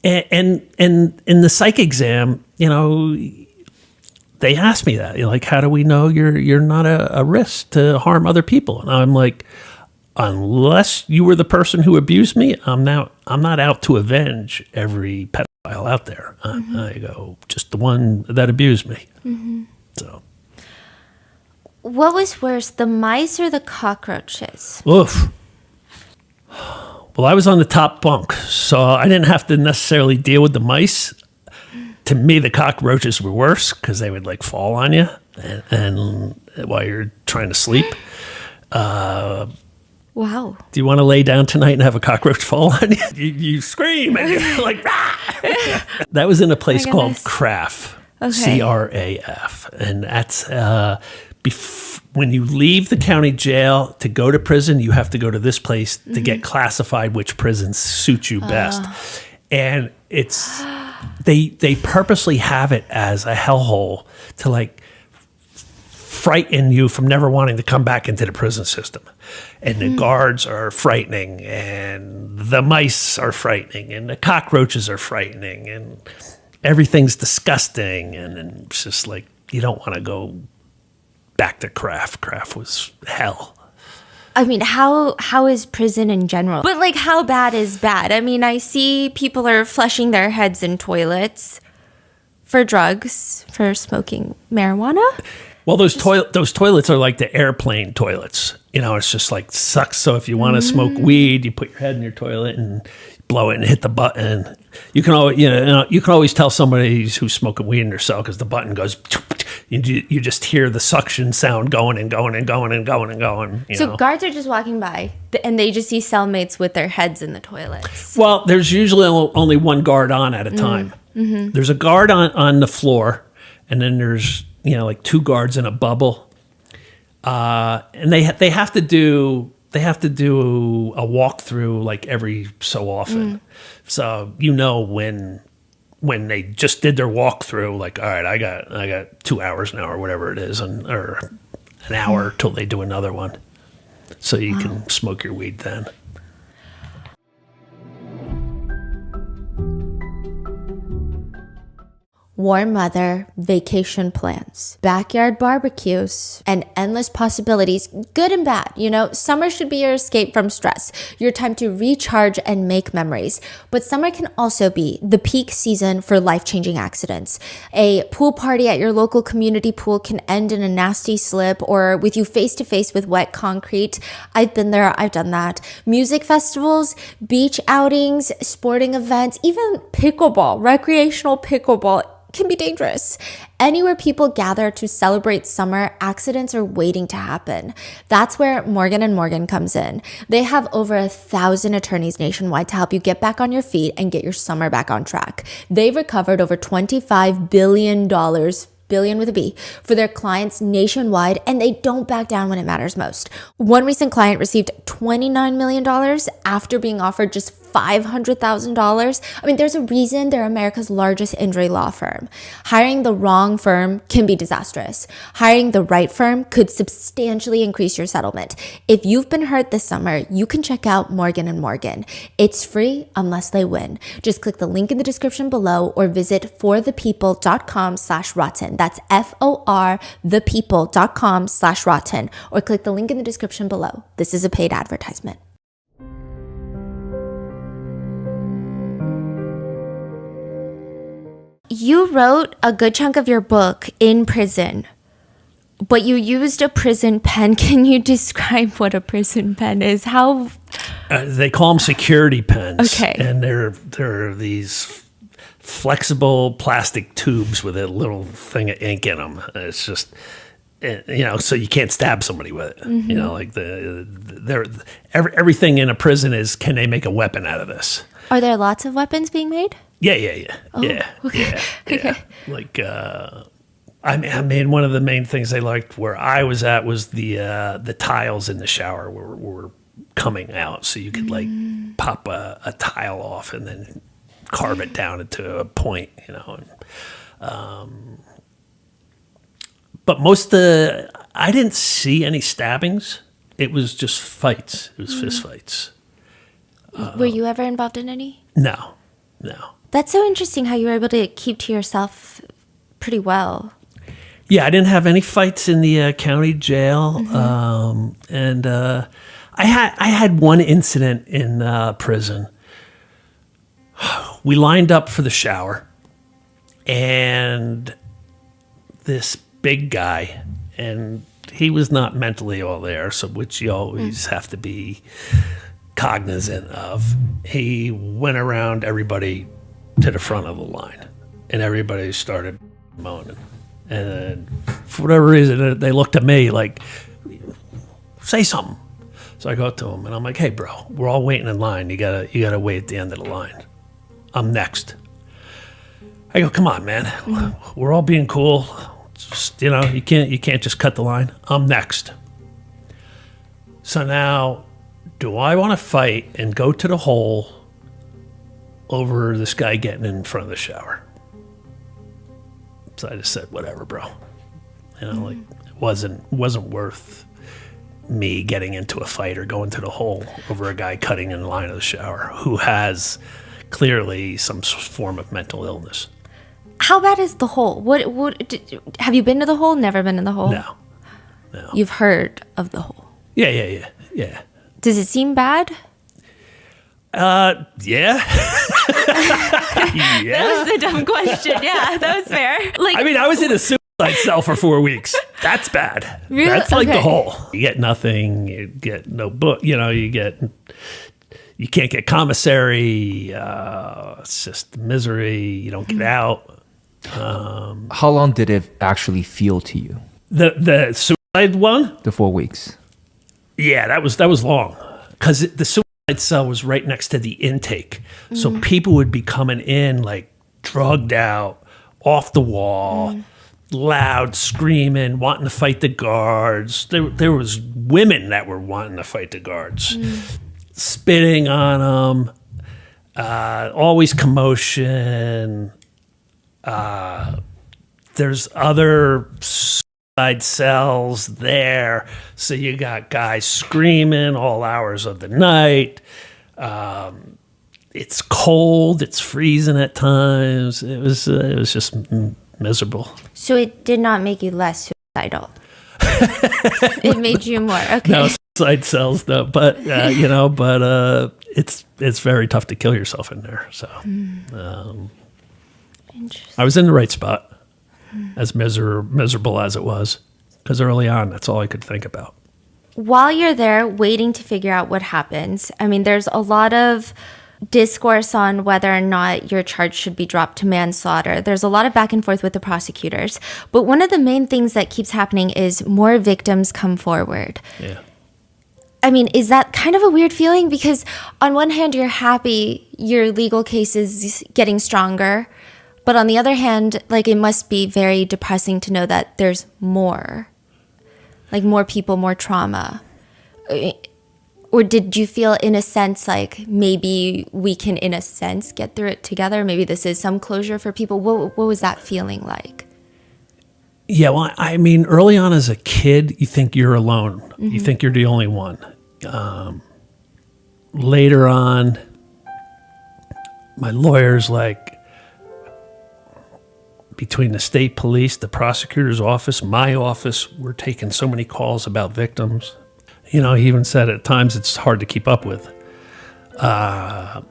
and in the psych exam, they asked me that, like, how do we know you're not a risk to harm other people? And I'm like, unless you were the person who abused me, I'm not out to avenge every pedophile out there. I go, just the one that abused me. So, what was worse, the mice or the cockroaches? Oof. Well, I was on the top bunk, so I didn't have to necessarily deal with the mice. To me, the cockroaches were worse because they would like fall on you and while you're trying to sleep. Wow. Do you want to lay down tonight and have a cockroach fall on you? You scream and you're like, rah! That was in a place called CRAF, CRAF. And that's when you leave the county jail to go to prison, you have to go to this place to get classified which prisons suit you best. And it's they purposely have it as a hellhole to like frighten you from never wanting to come back into the prison system. And the guards are frightening, and the mice are frightening, and the cockroaches are frightening, and everything's disgusting. And it's just like, you don't want to go back to CRAF. CRAF was hell. I mean, how is prison in general? But like, how bad is bad? I mean, I see people are flushing their heads in toilets for drugs, for smoking marijuana. Well, those toilets are like the airplane toilets. It's just like sucks. So if you want to smoke weed, you put your head in your toilet and blow it and hit the button. You can always tell somebody who's smoking weed in their cell because the button goes. You just hear the suction sound going and going and going and going and going. So guards are just walking by and they just see cellmates with their heads in the toilets. Well, there's usually only one guard on at a time. There's a guard on the floor, and then there's like two guards in a bubble, and they have to do a walkthrough like every so often. So when they just did their walkthrough, like, all right, I got 2 hours now or whatever it is, or an hour till they do another one, so you can smoke your weed then. warm weather, vacation plans, backyard barbecues, and endless possibilities, good and bad. You know, summer should be your escape from stress, your time to recharge and make memories. But summer can also be the peak season for life-changing accidents. A pool party at your local community pool can end in a nasty slip or with you face to face with wet concrete. I've been there, I've done that. Music festivals, beach outings, sporting events, even pickleball, recreational pickleball can be dangerous. Anywhere people gather to celebrate summer, accidents are waiting to happen. That's where Morgan & Morgan comes in. They have over 1,000 attorneys nationwide to help you get back on your feet and get your summer back on track. They've recovered over $25 billion, billion with a B, for their clients nationwide, and they don't back down when it matters most. One recent client received $29 million after being offered just $500,000. I mean, there's a reason they're America's largest injury law firm. Hiring the wrong firm can be disastrous. Hiring the right firm could substantially increase your settlement. If you've been hurt this summer, you can check out Morgan & Morgan. It's free unless they win. Just click the link in the description below or visit forthepeople.com/rotten. That's forthepeople.com/rotten, or click the link in the description below. This is a paid advertisement. You wrote a good chunk of your book in prison, but you used a prison pen. Can you describe what a prison pen is? How? They call them security pens. Okay. And they're these flexible plastic tubes with a little thing of ink in them. It's just, so you can't stab somebody with it. Mm-hmm. You know, like everything in a prison is, can they make a weapon out of this? Are there lots of weapons being made? Yeah. Oh, Yeah. okay. Yeah. Like, I mean, one of the main things they liked where I was at was the tiles in the shower were coming out, so you could like pop a tile off and then carve it down into a point, but I didn't see any stabbings. It was just fights. It was fist fights. Were you ever involved in any? No. That's so interesting how you were able to keep to yourself pretty well. Yeah, I didn't have any fights in the county jail, and I had one incident in prison. We lined up for the shower, and this big guy, and he was not mentally all there, so which you always have to be cognizant of. He went around everybody to the front of the line, and everybody started moaning. And then, for whatever reason, they looked at me like, say something. So I go up to him, and I'm like, hey, bro, we're all waiting in line. You gotta wait at the end of the line. I'm next. I go, come on, man. We're all being cool. Just, you can't just cut the line. I'm next. So now, do I want to fight and go to the hole over this guy getting in front of the shower? So I just said, whatever, bro. Like it wasn't worth me getting into a fight or going to the hole over a guy cutting in line of the shower who has clearly some form of mental illness. How bad is the hole? Have you been to the hole? Never been in the hole? No. You've heard of the hole? Yeah. Does it seem bad? Yeah. Yeah. That was a dumb question. Yeah, that was fair. Like, I mean, I was in a suicide cell for 4 weeks. That's bad. Really? That's like the Okay. whole. You get nothing. You get no book. You can't get commissary. It's just misery. You don't get out. How long did it actually feel to you? The suicide one? The 4 weeks. Yeah, that was long because the suicide cell was right next to the intake, so people would be coming in like drugged out, off the wall, loud, screaming, wanting to fight the guards. There was women that were wanting to fight the guards, spitting on them. Always commotion. There's other suicide cells there, so you got guys screaming all hours of the night. it's cold, it's freezing at times. It was just miserable. So it did not make you less suicidal. It made you more. Okay. No, suicide cells though, but it's very tough to kill yourself in there. So Interesting. I was in the right spot, as miserable as it was, because early on, that's all I could think about. While you're there waiting to figure out what happens, I mean, there's a lot of discourse on whether or not your charge should be dropped to manslaughter. There's a lot of back and forth with the prosecutors. But one of the main things that keeps happening is more victims come forward. Yeah. I mean, is that kind of a weird feeling? Because on one hand, you're happy your legal case is getting stronger. But on the other hand, like, it must be very depressing to know that there's more. Like, more people, more trauma. Or did you feel, in a sense, like maybe we can, in a sense, get through it together? Maybe this is some closure for people. What was that feeling like? Yeah, well, I mean, early on as a kid, you think you're alone. Mm-hmm. You think you're the only one. Later on, my lawyer's like, between the state police, the prosecutor's office, my office, we're taking so many calls about victims. He even said at times it's hard to keep up with. That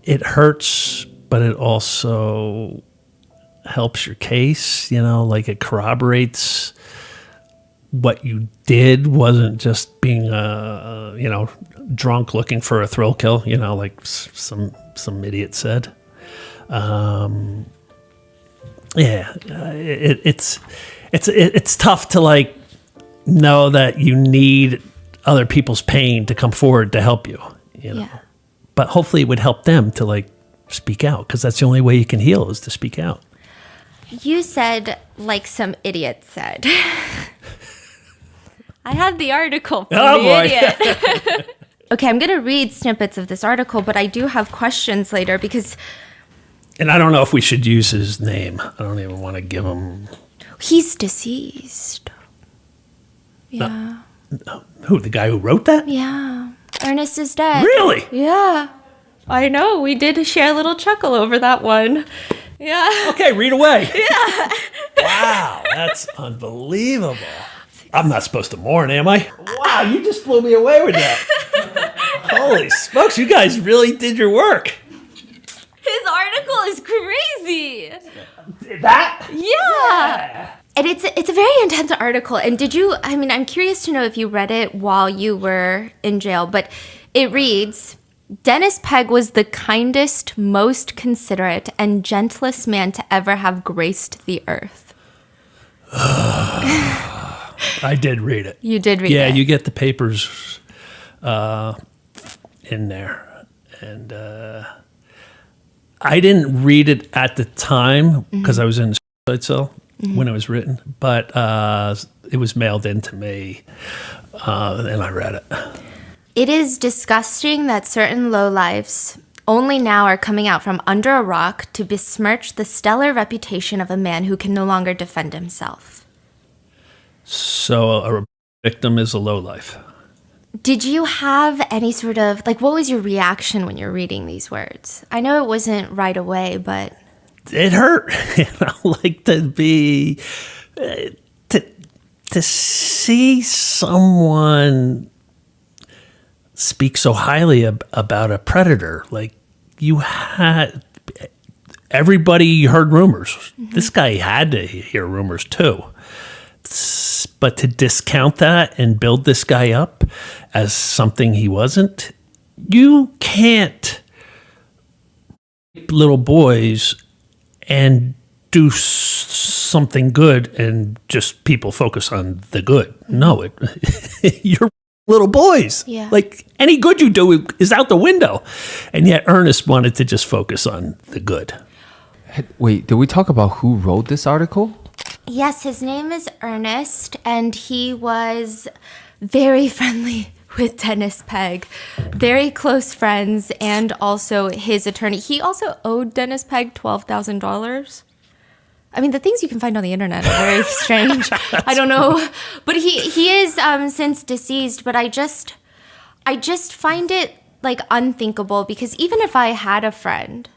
it hurts, but it also helps your case, like it corroborates what you did wasn't just being, drunk looking for a thrill kill, like some idiot said. It's tough to like know that you need other people's pain to come forward to help you, Yeah. But hopefully it would help them to like speak out, because that's the only way you can heal is to speak out. You said, like some idiot said. I have the article from the idiot. Okay, I'm going to read snippets of this article, but I do have questions later because... And I don't know if we should use his name. I don't even want to give him... He's deceased. Yeah. Who, the guy who wrote that? Yeah. Ernest is dead. Really? Yeah. I know. We did share a little chuckle over that one. Yeah. Okay, read away. Yeah. Wow, that's unbelievable. I'm not supposed to mourn, am I? Wow, you just blew me away with that. Holy smokes, you guys really did your work. His article is crazy. That? Yeah. And it's a very intense article. And I'm curious to know if you read it while you were in jail, but it reads, Dennis Pegg was the kindest, most considerate, and gentlest man to ever have graced the earth. I did read it. You did read it? Yeah, you get the papers in there. And I didn't read it at the time because I was in the suicide cell when it was written, but it was mailed in to me, and I read it. It is disgusting that certain lowlifes only now are coming out from under a rock to besmirch the stellar reputation of a man who can no longer defend himself. So a victim is a lowlife. Did you have any sort of, what was your reaction when you're reading these words? I know it wasn't right away, but... It hurt. To see someone speak so highly about a predator. Everybody heard rumors. Mm-hmm. This guy had to hear rumors too. But to discount that and build this guy up as something he wasn't, you can't rape little boys and do something good and just people focus on the good. No, you're little boys. Yeah. Any good you do is out the window. And yet Ernest wanted to just focus on the good. Wait, did we talk about who wrote this article? Yes, his name is Ernest, and he was very friendly with Dennis Pegg. Very close friends, and also his attorney. He also owed Dennis Pegg $12,000. I mean, the things you can find on the internet are very strange. I don't know. But he is since deceased, but I just find it like unthinkable, because even if I had a friend,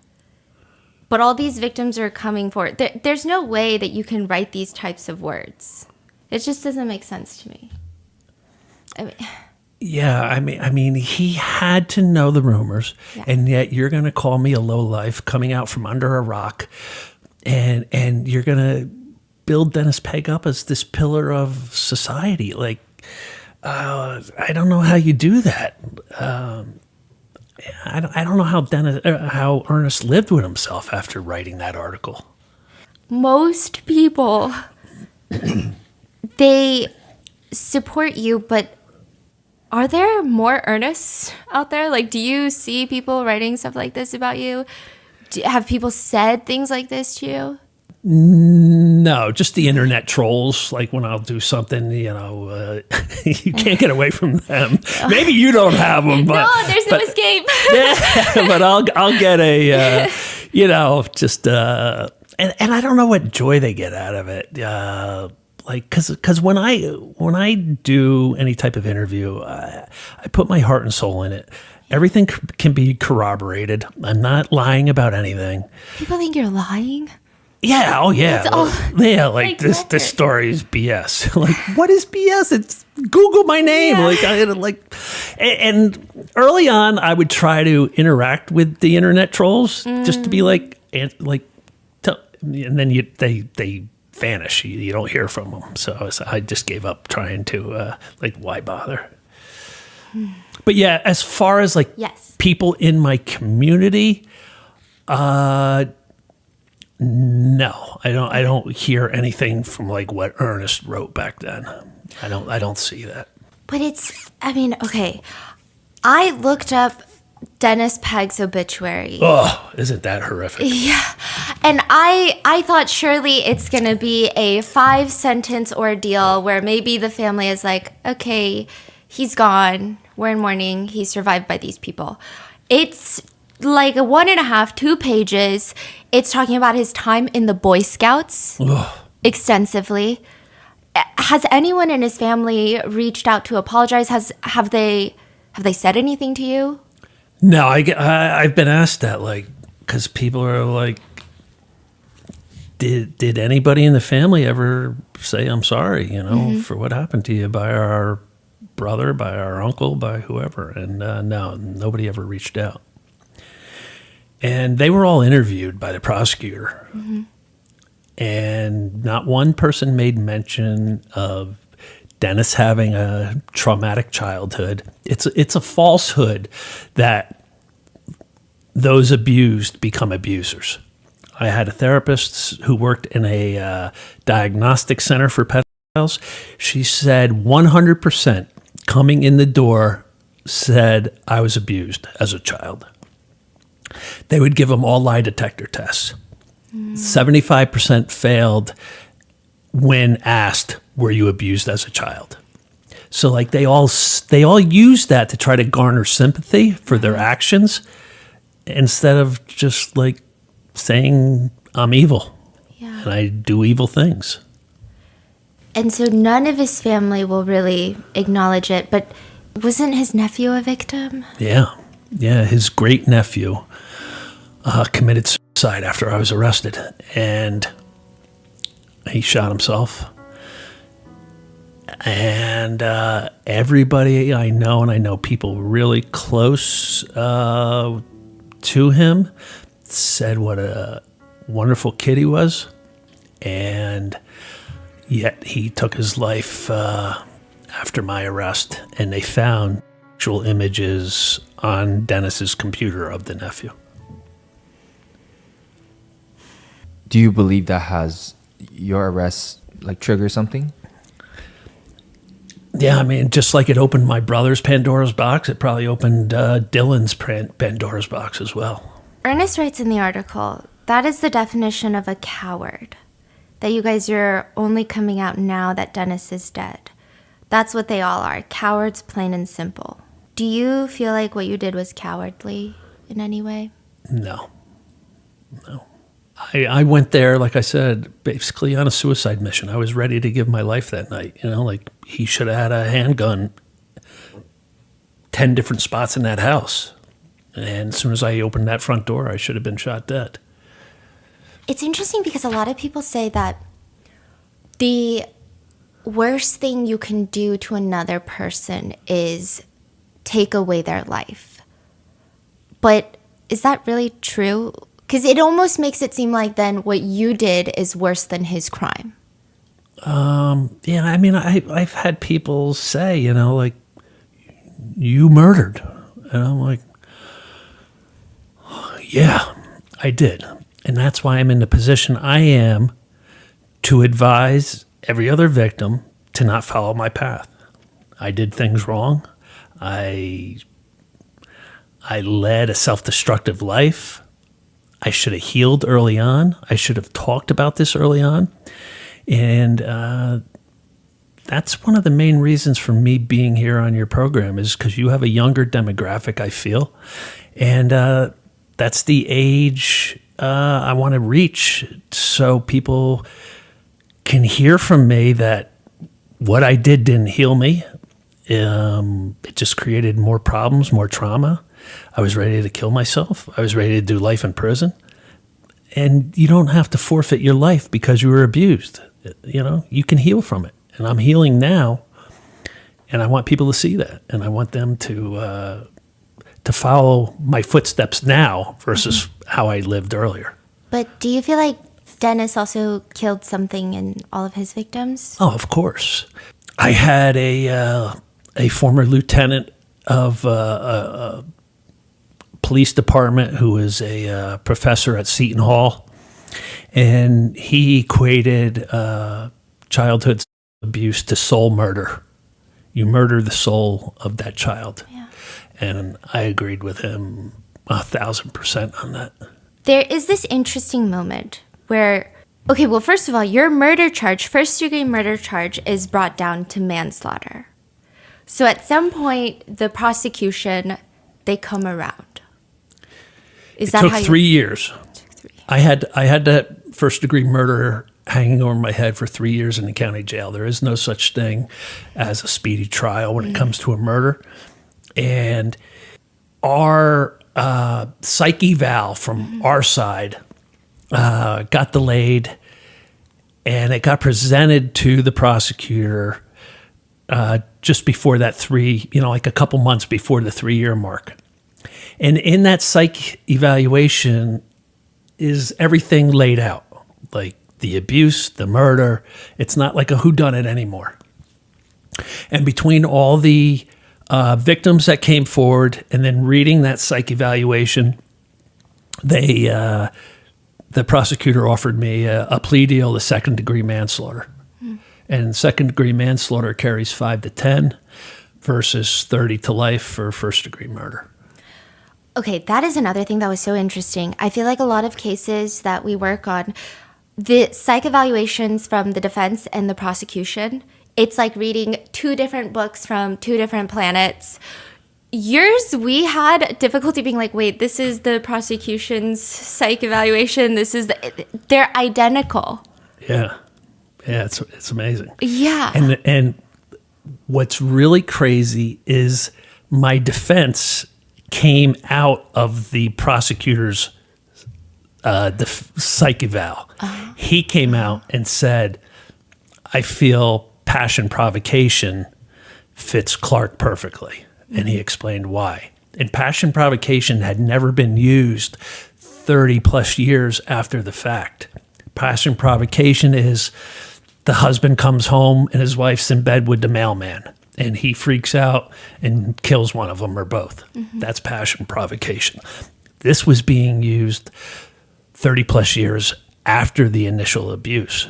but all these victims are coming forward, there's no way that you can write these types of words. It just doesn't make sense to me. I mean, Yeah, I mean, he had to know the rumors, and yet you're going to call me a lowlife coming out from under a rock, and you're going to build Dennis Peg up as this pillar of society. Like, I don't know how you do that. I don't know how Ernest lived with himself after writing that article. most people, they support you, but are there more Ernests out there? Like, do you see people writing stuff like this about you? Have people said things like this to you? No, just the internet trolls. Like when I'll do something, you can't get away from them. Maybe you don't have them, but No, there's no escape. yeah, but I'll get a, and I don't know what joy they get out of it. Because when I do any type of interview, I put my heart and soul in it. Everything can be corroborated. I'm not lying about anything. People think you're lying. Yeah. Oh, yeah. Like This story is BS. Like, what is BS? It's Google my name. Yeah. And early on, I would try to interact with the internet trolls just to be and then they vanish. You don't hear from them. So I just gave up trying to why bother? But yeah, as far as Yes. people in my community, no, I don't hear anything from what Ernest wrote back then. I don't see that. But okay. I looked up Dennis Peg's obituary. Oh, isn't that horrific? Yeah. And I thought surely it's going to be a 5-sentence ordeal where maybe the family is like, okay, he's gone. We're in mourning. He's survived by these people. It's like a 1.5, 2 pages. It's talking about his time in the Boy Scouts extensively. Has anyone in his family reached out to apologize? Have they said anything to you? No, I've been asked that, because people are like, did anybody in the family ever say I'm sorry, for what happened to you by our brother, by our uncle, by whoever? And no, nobody ever reached out. And they were all interviewed by the prosecutor. Mm-hmm. And not one person made mention of Dennis having a traumatic childhood. It's a falsehood that those abused become abusers. I had a therapist who worked in a diagnostic center for pedophiles. She said 100% coming in the door said I was abused as a child. They would give them all lie detector tests. 75% failed when asked, were you abused as a child? So they all use that to try to garner sympathy for their actions instead of just saying I'm evil and I do evil things. And so none of his family will really acknowledge it, but wasn't his nephew a victim? Yeah, his great nephew committed suicide after I was arrested, and he shot himself. And everybody I know, and I know people really close to him, said what a wonderful kid he was, and yet he took his life after my arrest, and they found actual images on Dennis's computer of the nephew. Do you believe that has your arrest trigger something? Yeah, I mean, just like it opened my brother's Pandora's box, it probably opened Dylan's Pandora's box as well. Ernest writes in the article, that is the definition of a coward. That you guys are only coming out now that Dennis is dead. That's what they all are, cowards, plain and simple. Do you feel like what you did was cowardly in any way? No. I went there, like I said, basically on a suicide mission. I was ready to give my life that night. He should have had a handgun 10 different spots in that house. And as soon as I opened that front door, I should have been shot dead. It's interesting because a lot of people say that the worst thing you can do to another person is take away their life. But is that really true? Because it almost makes it seem like then what you did is worse than his crime. Yeah, I mean, I've had people say, like, you murdered. And I'm like, yeah, I did. And that's why I'm in the position I am to advise every other victim to not follow my path. I did things wrong. I led a self-destructive life. I should have healed early on. I should have talked about this early on. And that's one of the main reasons for me being here on your program is because you have a younger demographic, I feel. And that's the age I want to reach so people can hear from me that what I did didn't heal me. It just created more problems, more trauma. I was ready to kill myself. I was ready to do life in prison. And you don't have to forfeit your life because you were abused. You can heal from it. And I'm healing now. And I want people to see that. And I want them to follow my footsteps now versus how I lived earlier. But do you feel like Dennis also killed something in all of his victims? Oh, of course. I had a former lieutenant of a police department who was a professor at Seton Hall, and he equated childhood abuse to soul murder. You murder the soul of that child. Yeah. And I agreed with him 1,000% on that. There is this interesting moment where, okay, well, first of all, your murder charge, first-degree murder charge, is brought down to manslaughter. So at some point, the prosecution, they come around. Is that It how took 3 years. I had that first-degree murder hanging over my head for 3 years in the county jail. There is no such thing as a speedy trial when it comes to a murder. And our psych eval from our side got delayed, and it got presented to the prosecutor just before that like a couple months before the 3-year mark. And in that psych evaluation is everything laid out, like the abuse, the murder. It's not like a whodunit anymore. And between all the victims that came forward and then reading that psych evaluation, the prosecutor offered me a plea deal to second-degree manslaughter. And second-degree manslaughter carries 5 to 10 versus 30 to life for first-degree murder. Okay, that is another thing that was so interesting. I feel like a lot of cases that we work on, the psych evaluations from the defense and the prosecution, it's like reading 2 different books from 2 different planets. Yours, we had difficulty being like, wait, this is the prosecution's psych evaluation. They're identical. Yeah. Yeah, it's amazing. Yeah. And what's really crazy is my defense came out of the prosecutor's psych eval. He came out and said, I feel passion provocation fits Clark perfectly. And he explained why. And passion provocation had never been used 30 plus years after the fact. Passion provocation is the husband comes home and his wife's in bed with the mailman, and he freaks out and kills one of them or both. That's passion provocation. This was being used 30 plus years after the initial abuse.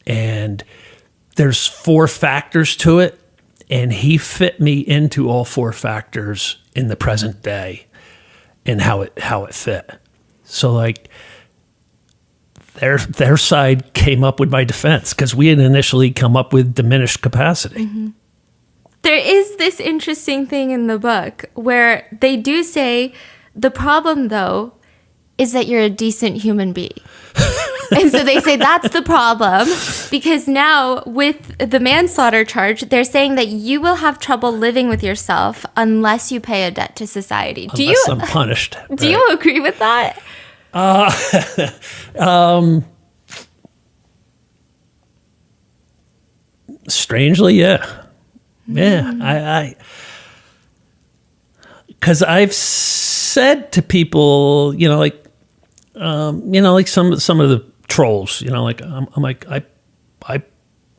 And there's 4 factors to it, and he fit me into all 4 factors in the present day and how it fit. So like their side came up with my defense because we had initially come up with diminished capacity. There is this interesting thing in the book where they do say the problem, though, is that you're a decent human being. And so they say that's the problem, because now with the manslaughter charge, they're saying that you will have trouble living with yourself unless you pay a debt to society. Unless I'm punished. Do you agree with that? Strangely, yeah. Yeah, because I've said to people, like some of the trolls, like I'm like I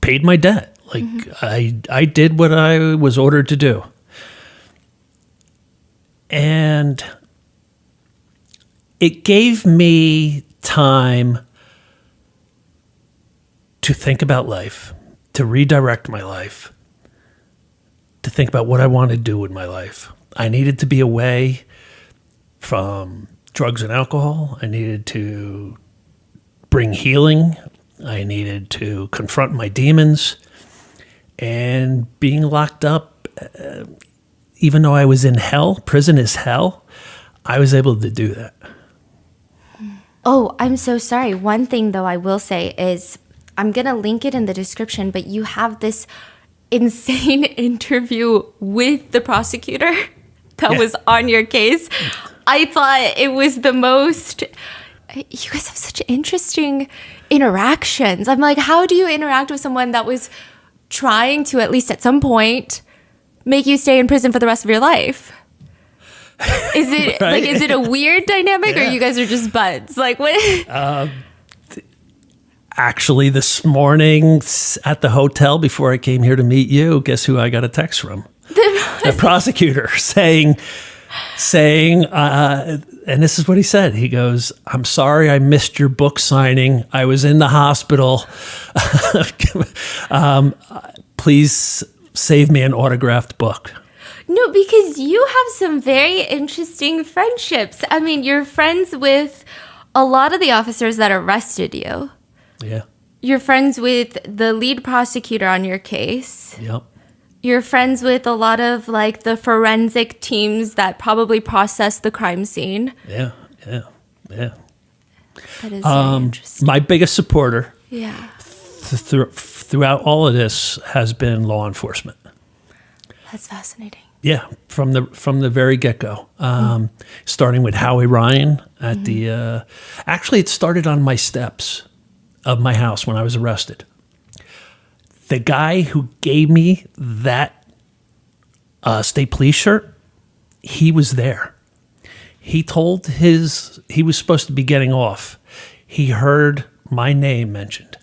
paid my debt, like I did what I was ordered to do, and it gave me time to think about life, to redirect my life, to think about what I want to do with my life. I needed to be away from drugs and alcohol. I needed to bring healing. I needed to confront my demons. And being locked up, even though I was in hell, prison is hell, I was able to do that. Oh, I'm so sorry. One thing, though, I will say is I'm going to link it in the description, but you have this insane interview with the prosecutor that was on your case. I thought it was the most... You guys have such interesting interactions. I'm like, how do you interact with someone that was trying to, at least at some point, make you stay in prison for the rest of your life? Is it right? is it a weird dynamic, or you guys are just buds? Like, what? Actually, this morning at the hotel before I came here to meet you, guess who I got a text from? The prosecutor saying, and this is what he said. He goes, "I'm sorry I missed your book signing. I was in the hospital. Please save me an autographed book." No, because you have some very interesting friendships. I mean, you're friends with a lot of the officers that arrested you. Yeah. You're friends with the lead prosecutor on your case. Yep. You're friends with a lot of like the forensic teams that probably processed the crime scene. Yeah. That is very interesting. My biggest supporter Yeah. throughout all of this has been law enforcement. That's fascinating. Yeah, from the very get-go, starting with Howie Ryan at the. Actually, it started on my steps of my house when I was arrested. The guy who gave me that state police shirt, he was there. He was supposed to be getting off. He heard my name mentioned,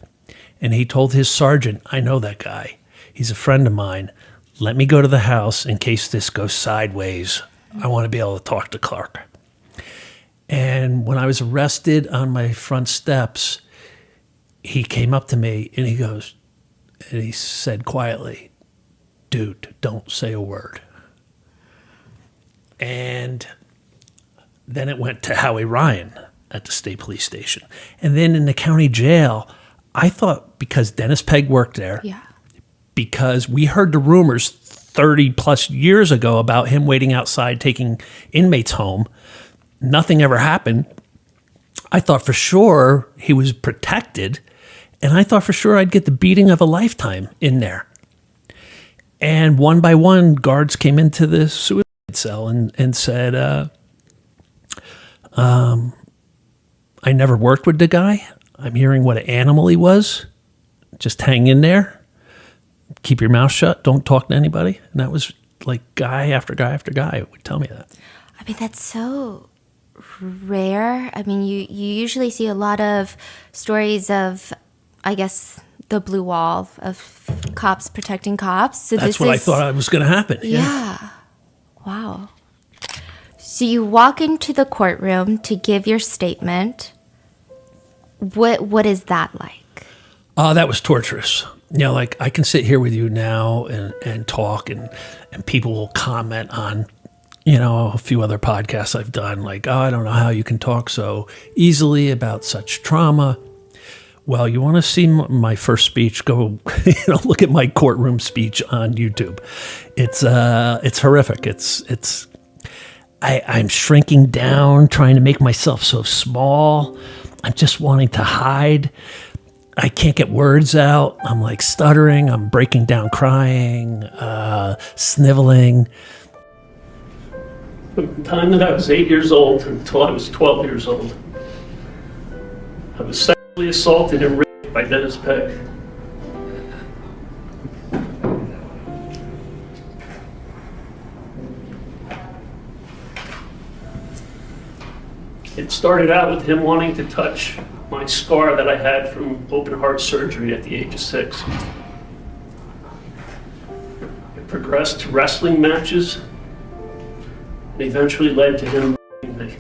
and he told his sergeant, "I know that guy. He's a friend of mine. Let me go to the house in case this goes sideways. I want to be able to talk to Clark." And when I was arrested on my front steps, he came up to me and he said quietly, "Dude, don't say a word." And then it went to Howie Ryan at the state police station. And then in the county jail, I thought because Dennis Pegg worked there, because we heard the rumors 30 plus years ago about him waiting outside taking inmates home, nothing ever happened. I thought for sure he was protected, and I thought for sure I'd get the beating of a lifetime in there. And one by one, guards came into the suicide cell and said, "I never worked with the guy. I'm hearing what an animal he was. Just hang in there. Keep your mouth shut. Don't talk to anybody." And that was like guy after guy after guy would tell me that. I mean, that's so rare. I mean, you usually see a lot of stories of, I guess, the blue wall of cops protecting cops. So that's what I thought was going to happen. Yeah. Wow. So you walk into the courtroom to give your statement. What is that like? That was torturous. Like I can sit here with you now and talk and people will comment on, a few other podcasts I've done, like, "Oh, I don't know how you can talk so easily about such trauma." Well, you want to see my first speech, go, look at my courtroom speech on YouTube. It's horrific. I'm shrinking down, trying to make myself so small. I'm just wanting to hide. I can't get words out. I'm like stuttering. I'm breaking down crying, sniveling. From the time that I was 8 years old until I was 12 years old, I was sexually assaulted and raped by Dennis Pegg. It started out with him wanting to touch my scar that I had from open heart surgery at the age of 6. It progressed to wrestling matches and eventually led to him raping me.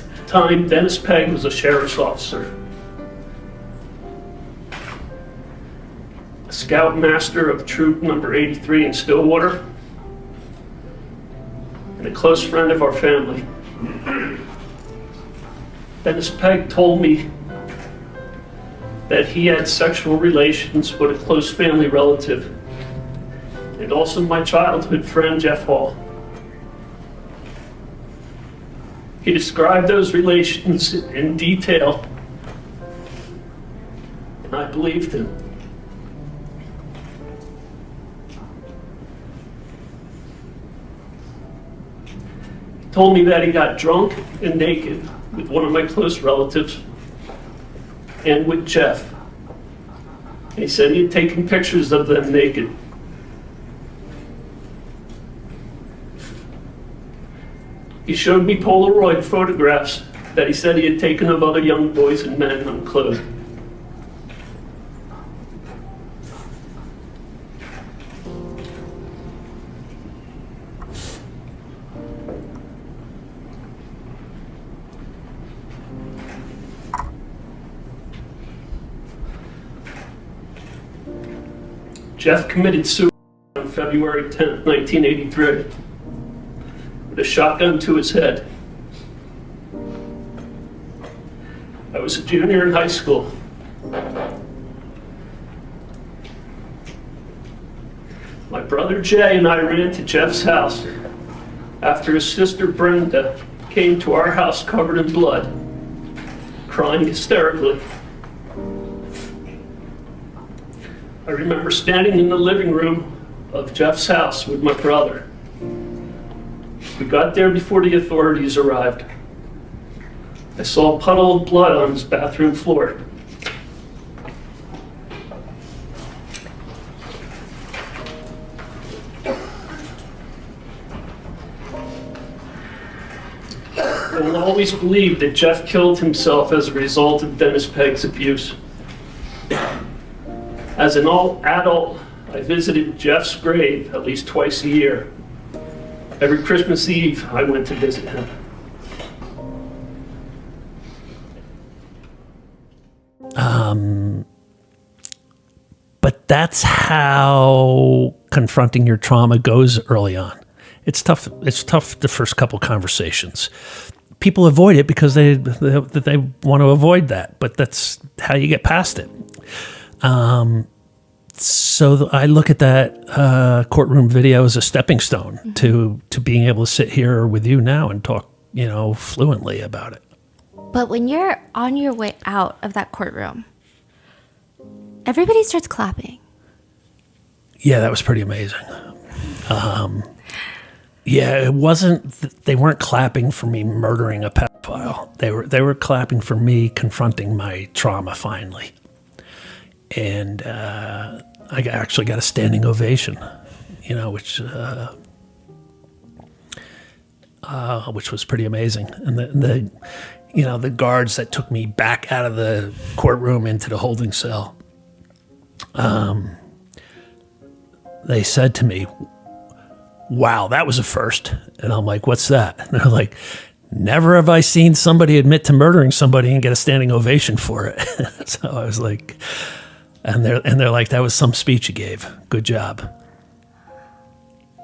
At the time, Dennis Pegg was a sheriff's officer, a scoutmaster of Troop Number 83 in Stillwater, and a close friend of our family. Dennis Pegg told me that he had sexual relations with a close family relative, and also my childhood friend, Jeff Hall. He described those relations in detail, and I believed him. He told me that he got drunk and naked with one of my close relatives and with Jeff. And he said he had taken pictures of them naked. He showed me Polaroid photographs that he said he had taken of other young boys and men unclothed. Jeff committed suicide on February 10th, 1983, with a shotgun to his head. I was a junior in high school. My brother Jay and I ran to Jeff's house after his sister Brenda came to our house covered in blood, crying hysterically. I remember standing in the living room of Jeff's house with my brother. We got there before the authorities arrived. I saw a puddle of blood on his bathroom floor. I will always believe that Jeff killed himself as a result of Dennis Pegg's abuse. As an adult, I visited Jeff's grave at least twice a year. Every Christmas Eve, I went to visit him. But that's how confronting your trauma goes early on. It's tough. It's tough the first couple conversations. People avoid it because they want to avoid that, but that's how you get past it. So I look at that courtroom video as a stepping stone to being able to sit here with you now and talk, fluently about it. But when you're on your way out of that courtroom, everybody starts clapping. Yeah, that was pretty amazing. Yeah, it wasn't. They weren't clapping for me murdering a pedophile. They were clapping for me confronting my trauma finally, and I actually got a standing ovation, which was pretty amazing. And the guards that took me back out of the courtroom into the holding cell, they said to me, "Wow, that was a first." And I'm like, "What's that?" And they're like, "Never have I seen somebody admit to murdering somebody and get a standing ovation for it." So I was like, and they're like, "That was some speech you gave. Good job."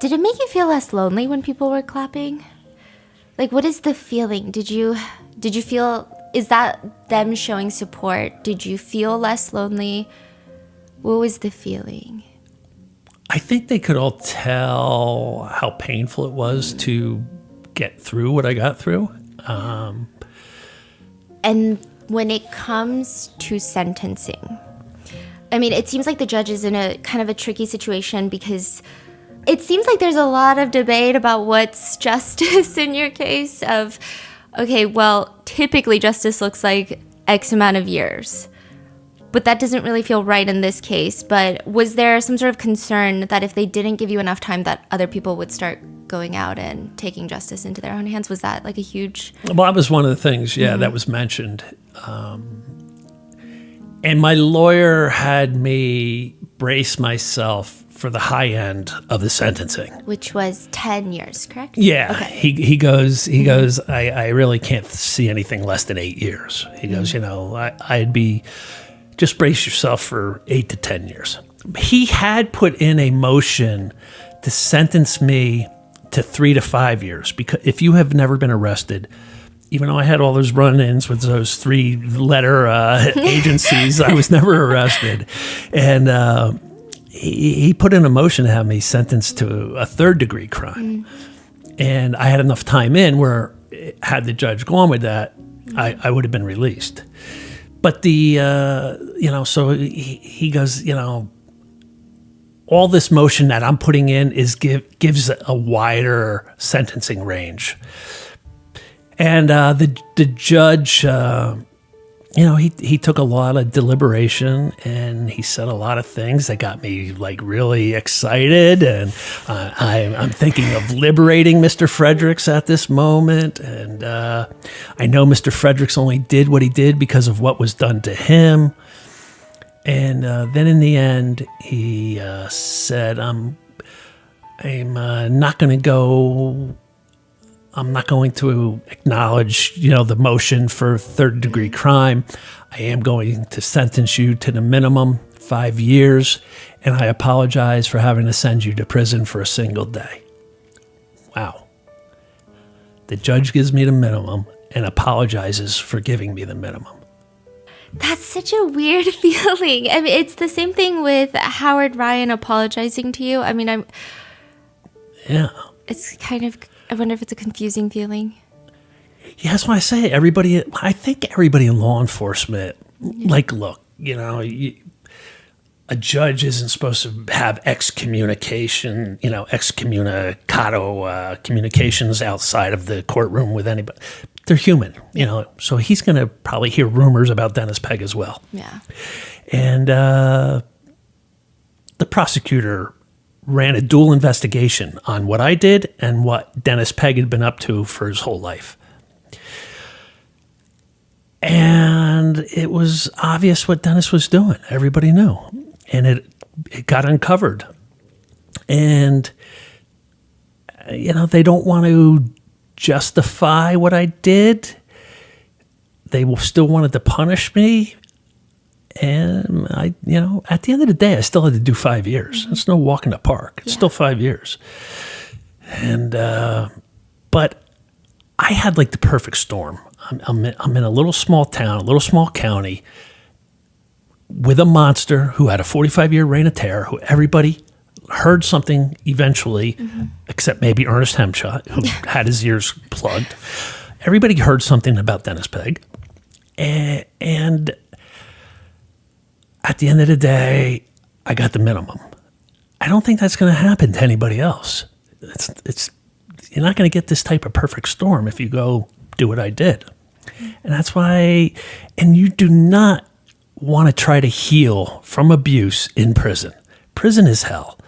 Did it make you feel less lonely when people were clapping? Like, what is the feeling? Did you feel, is that them showing support? Did you feel less lonely? What was the feeling? I think they could all tell how painful it was to get through what I got through. And when it comes to sentencing, I mean, it seems like the judge is in a kind of a tricky situation because it seems like there's a lot of debate about what's justice in your case of, okay, well, typically justice looks like X amount of years, but that doesn't really feel right in this case. But was there some sort of concern that if they didn't give you enough time that other people would start going out and taking justice into their own hands? Was that like a huge... Well, that was one of the things, that was mentioned. And my lawyer had me brace myself for the high end of the sentencing. Which was 10 years, correct? Yeah. Okay. He goes, I really can't see anything less than 8 years. He goes, I'd be, just brace yourself for 8 to 10 years. He had put in a motion to sentence me to 3 to 5 years, because if you have never been arrested, even though I had all those run-ins with those 3-letter agencies, I was never arrested. And he put in a motion to have me sentenced to a third-degree crime. And I had enough time in where, had the judge gone with that, I would have been released. But so he goes, all this motion that I'm putting in gives a wider sentencing range. And the judge, he took a lot of deliberation, and he said a lot of things that got me like really excited. And I'm thinking of liberating Mr. Fredericks at this moment. And I know Mr. Fredericks only did what he did because of what was done to him. And then in the end, he said, I'm not going to go. I'm not going to acknowledge, the motion for third-degree crime. I am going to sentence you to the minimum 5 years, and I apologize for having to send you to prison for a single day. Wow. The judge gives me the minimum and apologizes for giving me the minimum. That's such a weird feeling. I mean, it's the same thing with Howard Ryan apologizing to you. I mean, Yeah. It's kind of... I wonder if it's a confusing feeling. Yeah, that's why I say I think everybody in law enforcement, look, a judge isn't supposed to have excommunication, excommunicado communications outside of the courtroom with anybody. They're human, so he's going to probably hear rumors about Dennis Pegg as well. Yeah. And the prosecutor ran a dual investigation on what I did and what Dennis Pegg had been up to for his whole life. And it was obvious what Dennis was doing. Everybody knew. And it got uncovered. And, they don't want to justify what I did. They still wanted to punish me. And at the end of the day, I still had to do 5 years. It's no walk in the park. It's still 5 years. And, but I had like the perfect storm. I'm in a little small town, a little small county with a monster who had a 45-year reign of terror, who everybody heard something eventually, except maybe Ernest Hemshot, who had his ears plugged. Everybody heard something about Dennis Pegg. And at the end of the day, I got the minimum. I don't think that's going to happen to anybody else. You're not going to get this type of perfect storm if you go do what I did. And that's why, and you do not want to try to heal from abuse in prison. Prison is hell.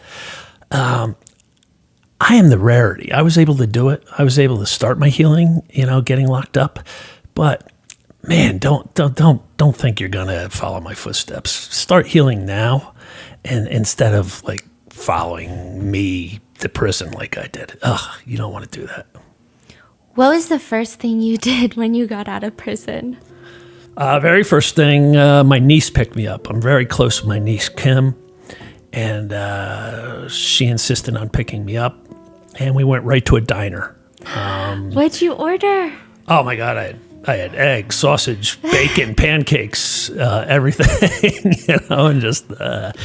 I am the rarity. I was able to do it. I was able to start my healing, getting locked up. But man, don't think you're gonna follow my footsteps. Start healing now, and instead of like following me to prison like I did. You don't want to do that. What was the first thing you did when you got out of prison? Very first thing, my niece picked me up. I'm very close with my niece Kim, and she insisted on picking me up, and we went right to a diner. What'd you order? Oh my God, I had eggs, sausage, bacon, pancakes, everything, and just.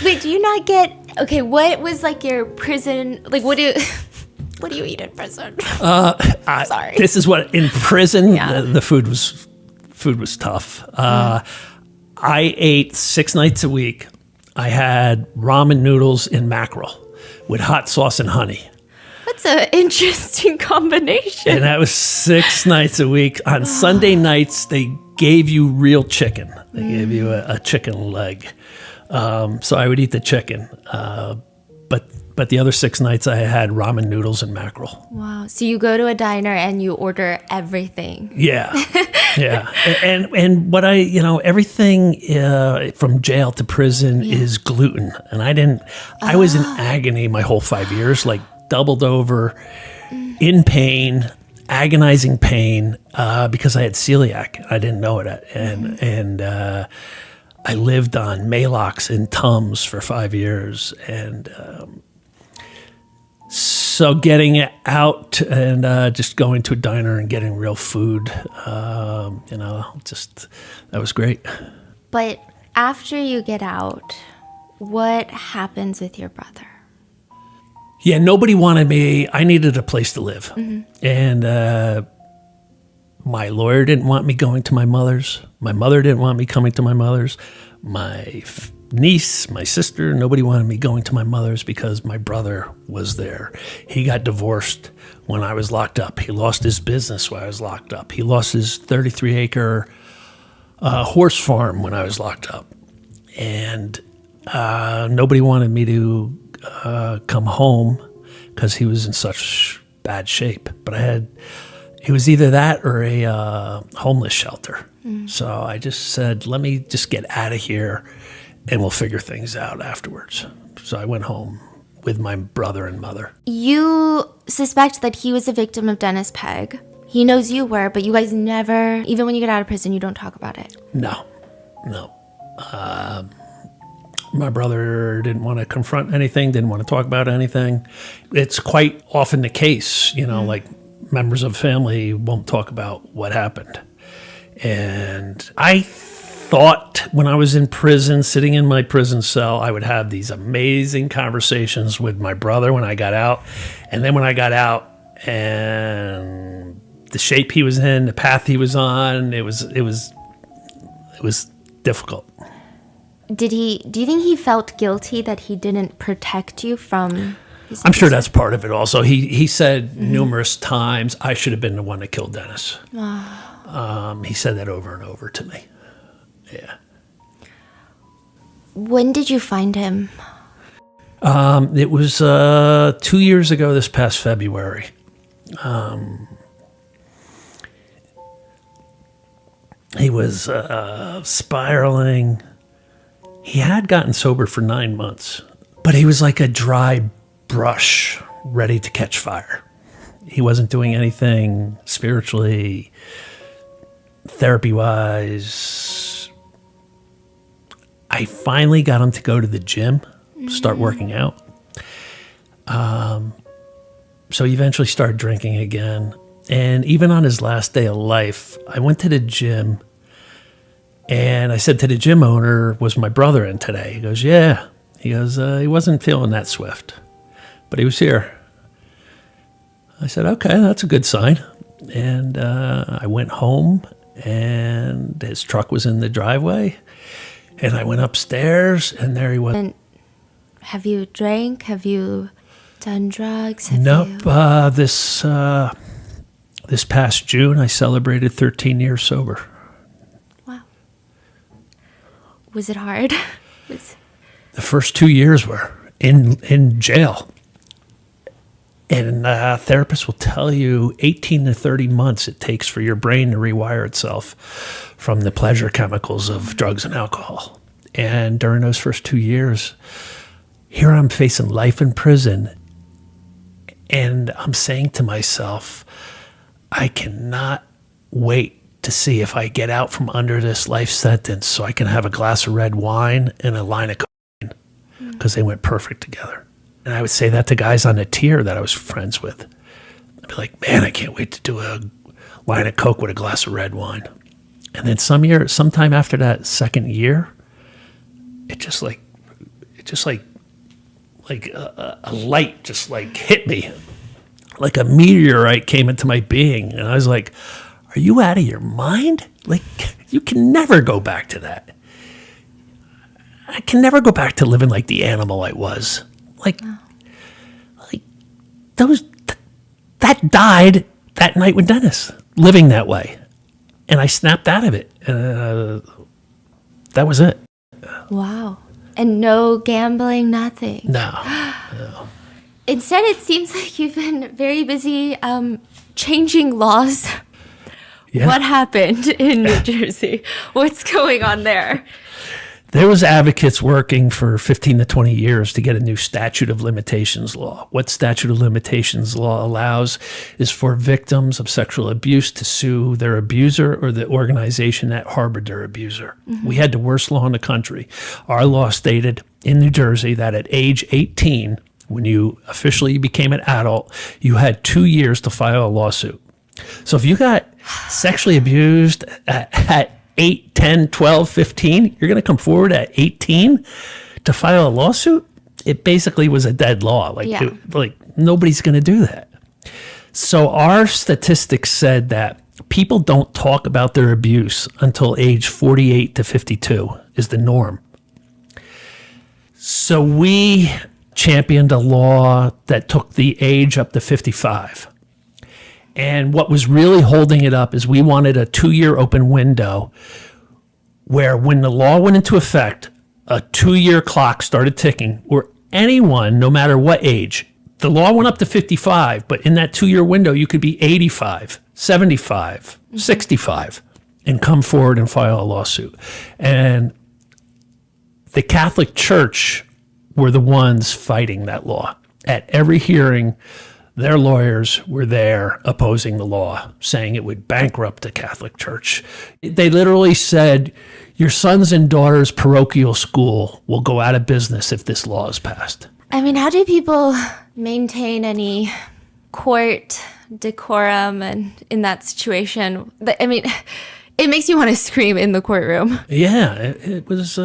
Wait, do you not get? Okay, what was like your prison? Like, what do you eat in prison? Sorry. This is what in prison Yeah. the food was tough. I ate 6 nights a week. I had ramen noodles and mackerel with hot sauce and honey. That's an interesting combination. And that was 6 nights a week. On Sunday nights, they gave you real chicken. They gave you a chicken leg. So I would eat the chicken. But the other 6 nights, I had ramen noodles and mackerel. Wow. So you go to a diner and you order everything. Yeah. Yeah. And what everything from jail to prison is gluten. And I was in agony my whole 5 years, like doubled over, in pain, agonizing pain, because I had celiac. I didn't know it. And I lived on Maalox and Tums for 5 years. And so getting out and just going to a diner and getting real food, just that was great. But after you get out, what happens with your brother? Yeah, nobody wanted me. I needed a place to live. And my lawyer didn't want me going to my mother's. My mother didn't want me coming to my mother's. My niece, my sister, nobody wanted me going to my mother's because my brother was there. He got divorced when I was locked up. He lost his business while I was locked up. He lost his 33-acre horse farm when I was locked up. And nobody wanted me to come home because he was in such bad shape. But it was either that or a homeless shelter. So I just said, let me just get out of here and we'll figure things out afterwards. So I went home with my brother and mother. You suspect that he was a victim of Dennis Pegg. He knows you were, but you guys never, even when you get out of prison, you don't talk about it. No. My brother didn't want to confront anything, didn't want to talk about anything. It's quite often the case, like members of family won't talk about what happened. And I thought when I was in prison, sitting in my prison cell, I would have these amazing conversations with my brother when I got out. And then when I got out and the shape he was in, the path he was on, it was difficult. Do you think he felt guilty that he didn't protect you from his I'm sure that's part of it also. He said numerous times, I should have been the one that killed Dennis. He said that over and over to me. Yeah. When did you find him? It was 2 years ago this past February. He was spiraling. He had gotten sober for 9 months, but he was like a dry brush ready to catch fire. He wasn't doing anything spiritually, therapy-wise. I finally got him to go to the gym, start working out. So he eventually started drinking again. And even on his last day of life, I went to the gym and I said to the gym owner, was my brother in today? He goes, yeah. He goes, he wasn't feeling that swift, but he was here. I said, okay, that's a good sign. And I went home and his truck was in the driveway. And I went upstairs and there he was. And have you drank? Have you done drugs? Nope. This past June, I celebrated 13 years sober. Wow. Was it hard? The first 2 years were in jail. And therapists will tell you 18 to 30 months it takes for your brain to rewire itself from the pleasure chemicals of drugs and alcohol. And during those first 2 years, here I'm facing life in prison. And I'm saying to myself, I cannot wait to see if I get out from under this life sentence so I can have a glass of red wine and a line of cocaine, because they went perfect together. And I would say that to guys on the tier that I was friends with. I'd be like, man, I can't wait to do a line of Coke with a glass of red wine. And then sometime after that second year, it just like a light just like hit me, like a meteorite came into my being, and I was like, "Are you out of your mind? Like, you can never go back to that. I can never go back to living like the animal I was. Like that died that night with Dennis, living that way, and I snapped out of it. That was it. Wow. And no gambling, nothing. No. Instead, it seems like you've been very busy changing laws. Yeah. What happened in New Jersey? What's going on there? There was advocates working for 15 to 20 years to get a new statute of limitations law. What statute of limitations law allows is for victims of sexual abuse to sue their abuser or the organization that harbored their abuser. Mm-hmm. We had the worst law in the country. Our law stated in New Jersey that at age 18, when you officially became an adult, you had 2 years to file a lawsuit. So if you got sexually abused at 8, 10, 12, 15, you're going to come forward at 18 to file a lawsuit? It basically was a dead law. Like nobody's going to do that. So our statistics said that people don't talk about their abuse until age 48 to 52 is the norm. So we championed a law that took the age up to 55. And what was really holding it up is we wanted a 2-year open window where when the law went into effect, a 2-year clock started ticking where anyone, no matter what age, the law went up to 55, but in that 2-year window, you could be 85, 75, 65 and come forward and file a lawsuit. And the Catholic Church were the ones fighting that law. At every hearing, their lawyers were there opposing the law, saying it would bankrupt the Catholic Church. They literally said, your sons and daughters' parochial school will go out of business if this law is passed. I mean, how do people maintain any court decorum and in that situation? I mean, it makes you want to scream in the courtroom. Yeah, it was...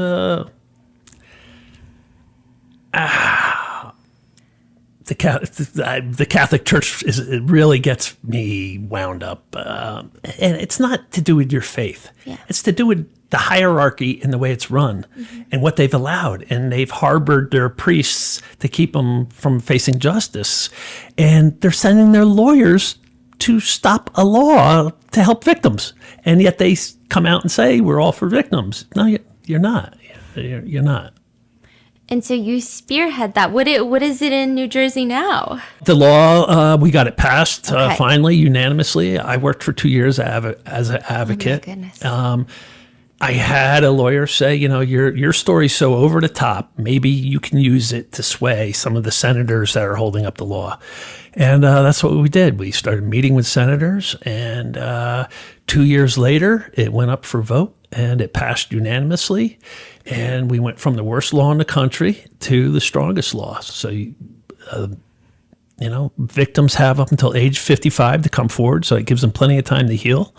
The Catholic Church it really gets me wound up, and it's not to do with your faith. Yeah. It's to do with the hierarchy and the way it's run, and what they've allowed, and they've harbored their priests to keep them from facing justice, and they're sending their lawyers to stop a law to help victims, and yet they come out and say we're all for victims. No, you're not. You're not. And so you spearhead that. What is it in New Jersey now? The law, we got it passed Okay. finally, unanimously. I worked for 2 years as an advocate. Oh my goodness. I had a lawyer say, your story's so over the top, maybe you can use it to sway some of the senators that are holding up the law. And that's what we did. We started meeting with senators, and 2 years later, it went up for vote, and it passed unanimously. And we went from the worst law in the country to the strongest law. So, victims have up until age 55 to come forward. So it gives them plenty of time to heal.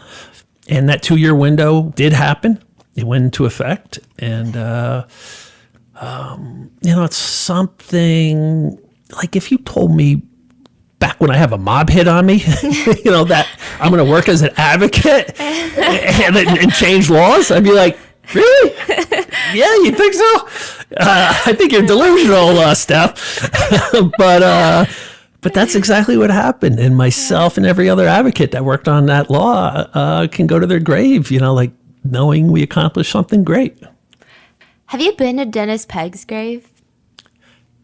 And that 2-year window did happen. It went into effect. And, it's something like if you told me back when I have a mob hit on me, that I'm going to work as an advocate and change laws, I'd be like, really? Yeah, you think so? I think you're delusional, Steph. But that's exactly what happened. And myself and every other advocate that worked on that law can go to their grave, knowing we accomplished something great. Have you been to Dennis Pegg's grave?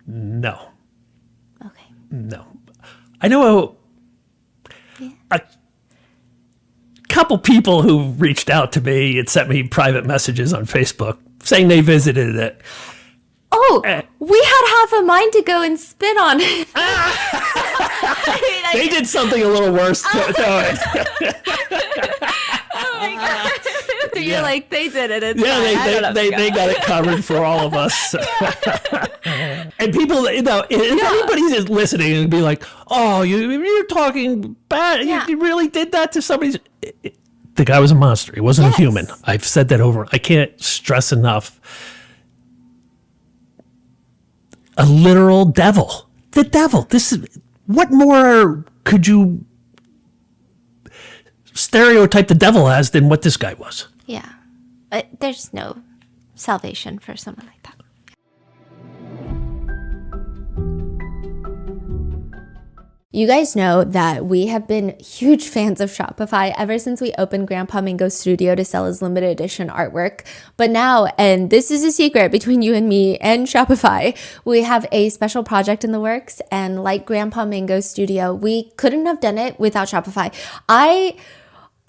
No. Okay. No. I know a couple people who reached out to me and sent me private messages on Facebook saying they visited it. Oh, we had half a mind to go and spit on it. They did something a little worse to it. Oh my God. So you're like, they did it. It's Yeah, fine. I don't know if they you got it covered for all of us. And people, if anybody's listening and be like, "Oh, you're talking bad. You really did that to somebody." The guy was a monster. He wasn't a human. I've said that over. I can't stress enough. A literal devil. The devil. This is what more could you stereotype the devil as than what this guy was? Yeah. There's no salvation for someone like that. You guys know that we have been huge fans of Shopify ever since we opened Grandpa Mingo's studio to sell his limited edition artwork. But now, and this is a secret between you and me and Shopify, we have a special project in the works. And like Grandpa Mingo's studio, we couldn't have done it without Shopify. I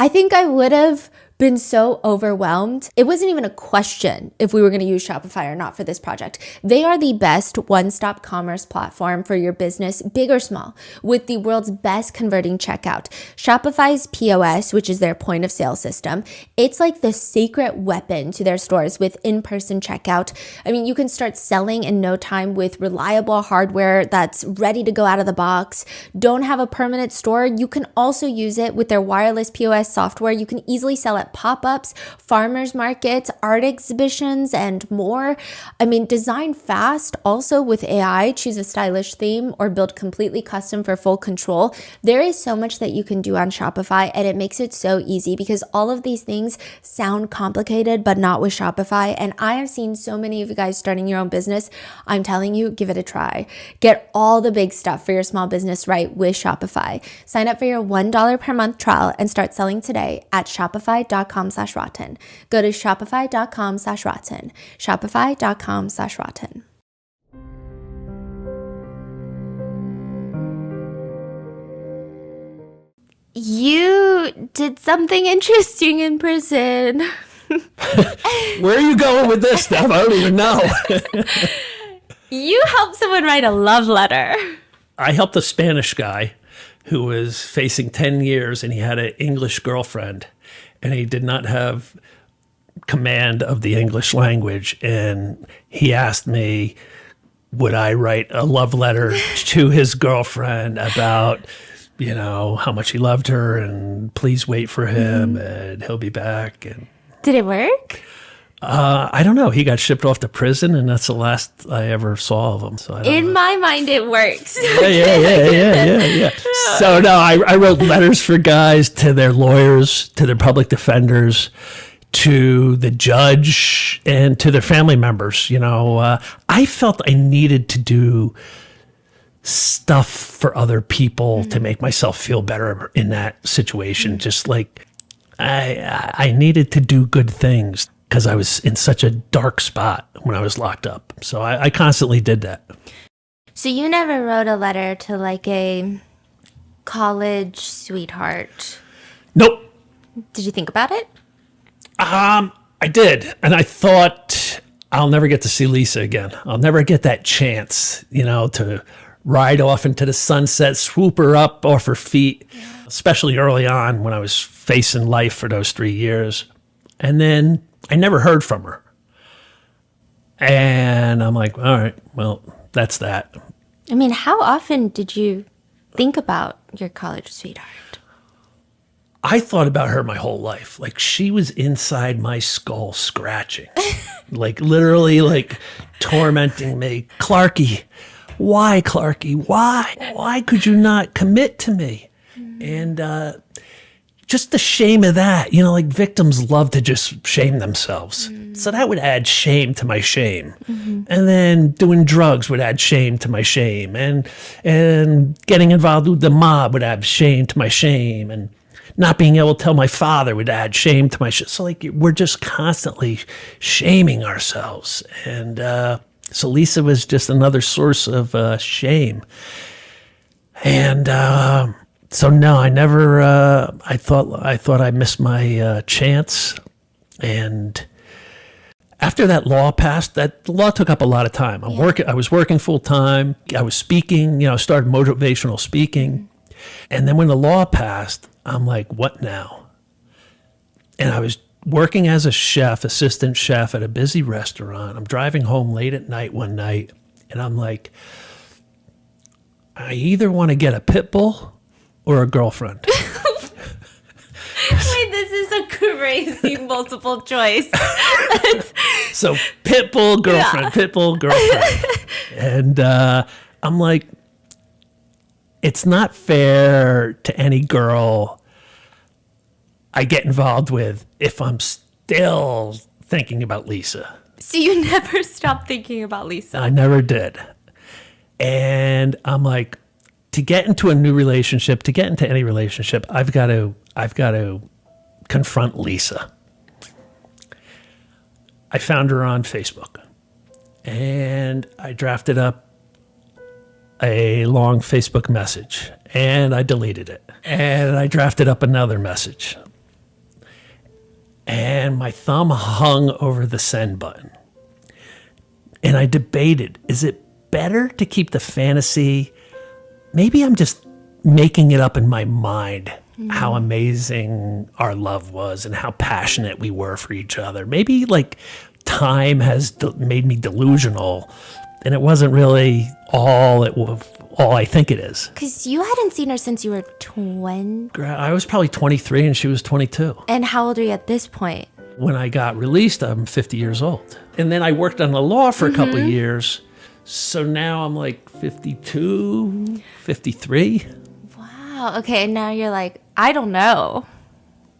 think I would have been so overwhelmed. It wasn't even a question if we were going to use Shopify or not for this project. They are the best one-stop commerce platform for your business, big or small, with the world's best converting checkout. Shopify's POS, which is their point of sale system, it's like the secret weapon to their stores with in-person checkout. I mean, you can start selling in no time with reliable hardware that's ready to go out of the box. Don't have a permanent store? You can also use it with their wireless POS software. You can easily sell at pop-ups, farmers markets, art exhibitions, and more. I mean, design fast also with AI, choose a stylish theme, or build completely custom for full control. There is so much that you can do on Shopify, and it makes it so easy because all of these things sound complicated, but not with Shopify. And I have seen so many of you guys starting your own business. I'm telling you, give it a try. Get all the big stuff for your small business right with Shopify. Sign up for your $1 per month trial and start selling today at shopify.com/rotten. Go to shopify.com/rotten. Shopify.com/rotten. You did something interesting in prison. Where are you going with this stuff? I don't even know. You helped someone write a love letter. I helped a Spanish guy who was facing 10 years and he had an English girlfriend and he did not have command of the English language. And he asked me, would I write a love letter to his girlfriend about, how much he loved her and please wait for him and he'll be back. And did it work? I don't know. He got shipped off to prison, and that's the last I ever saw of him. So in my mind, it works. Yeah. So no, I wrote letters for guys to their lawyers, to their public defenders, to the judge, and to their family members. I felt I needed to do stuff for other people to make myself feel better in that situation. Just like I needed to do good things, because I was in such a dark spot when I was locked up. So I constantly did that. So you never wrote a letter to like a college sweetheart? Nope. Did you think about it? I did. And I thought, I'll never get to see Lisa again. I'll never get that chance, to ride off into the sunset, swoop her up off her feet, especially early on when I was facing life for those 3 years. And then I never heard from her. And I'm like, all right, well, that's that. I mean, how often did you think about your college sweetheart? I thought about her my whole life. Like, she was inside my skull scratching. Like, literally, like, tormenting me. Clarky, why, Clarky? Why? Why could you not commit to me? And just the shame of that, like victims love to just shame themselves. So that would add shame to my shame. And then doing drugs would add shame to my shame. And getting involved with the mob would add shame to my shame. And not being able to tell my father would add shame to my shame. So like we're just constantly shaming ourselves. And so Lisa was just another source of shame. And so no, I never. I thought I missed my chance, and after that law passed, that law took up a lot of time. I was working full time. I was speaking. Started motivational speaking, and then when the law passed, I'm like, what now? And I was working as a chef, assistant chef at a busy restaurant. I'm driving home late at night one night, And I'm like, I either want to get a pit bull or a girlfriend. Wait, this is a crazy multiple choice. So pit bull, girlfriend, Yeah. pit bull, girlfriend. And I'm like, it's not fair to any girl I get involved with if I'm still thinking about Lisa. So you never stopped thinking about Lisa. I never did. And I'm like, to get into a new relationship, to get into any relationship, I've got to confront Lisa. I found her on Facebook, and I drafted up a long Facebook message, and I deleted it. And I drafted up another message, and my thumb hung over the send button. And I debated, is it better to keep the fantasy? Maybe I'm just making it up in my mind how amazing our love was and how passionate we were for each other. Maybe like time has made me delusional, and it wasn't really all I think it is. Because you hadn't seen her since you were 20. I was probably 23 and she was 22. And how old are you at this point? When I got released, I'm 50 years old. And then I worked on the law for a couple of years. So now I'm like 52, 53. Wow. Okay, and now you're like, I don't know.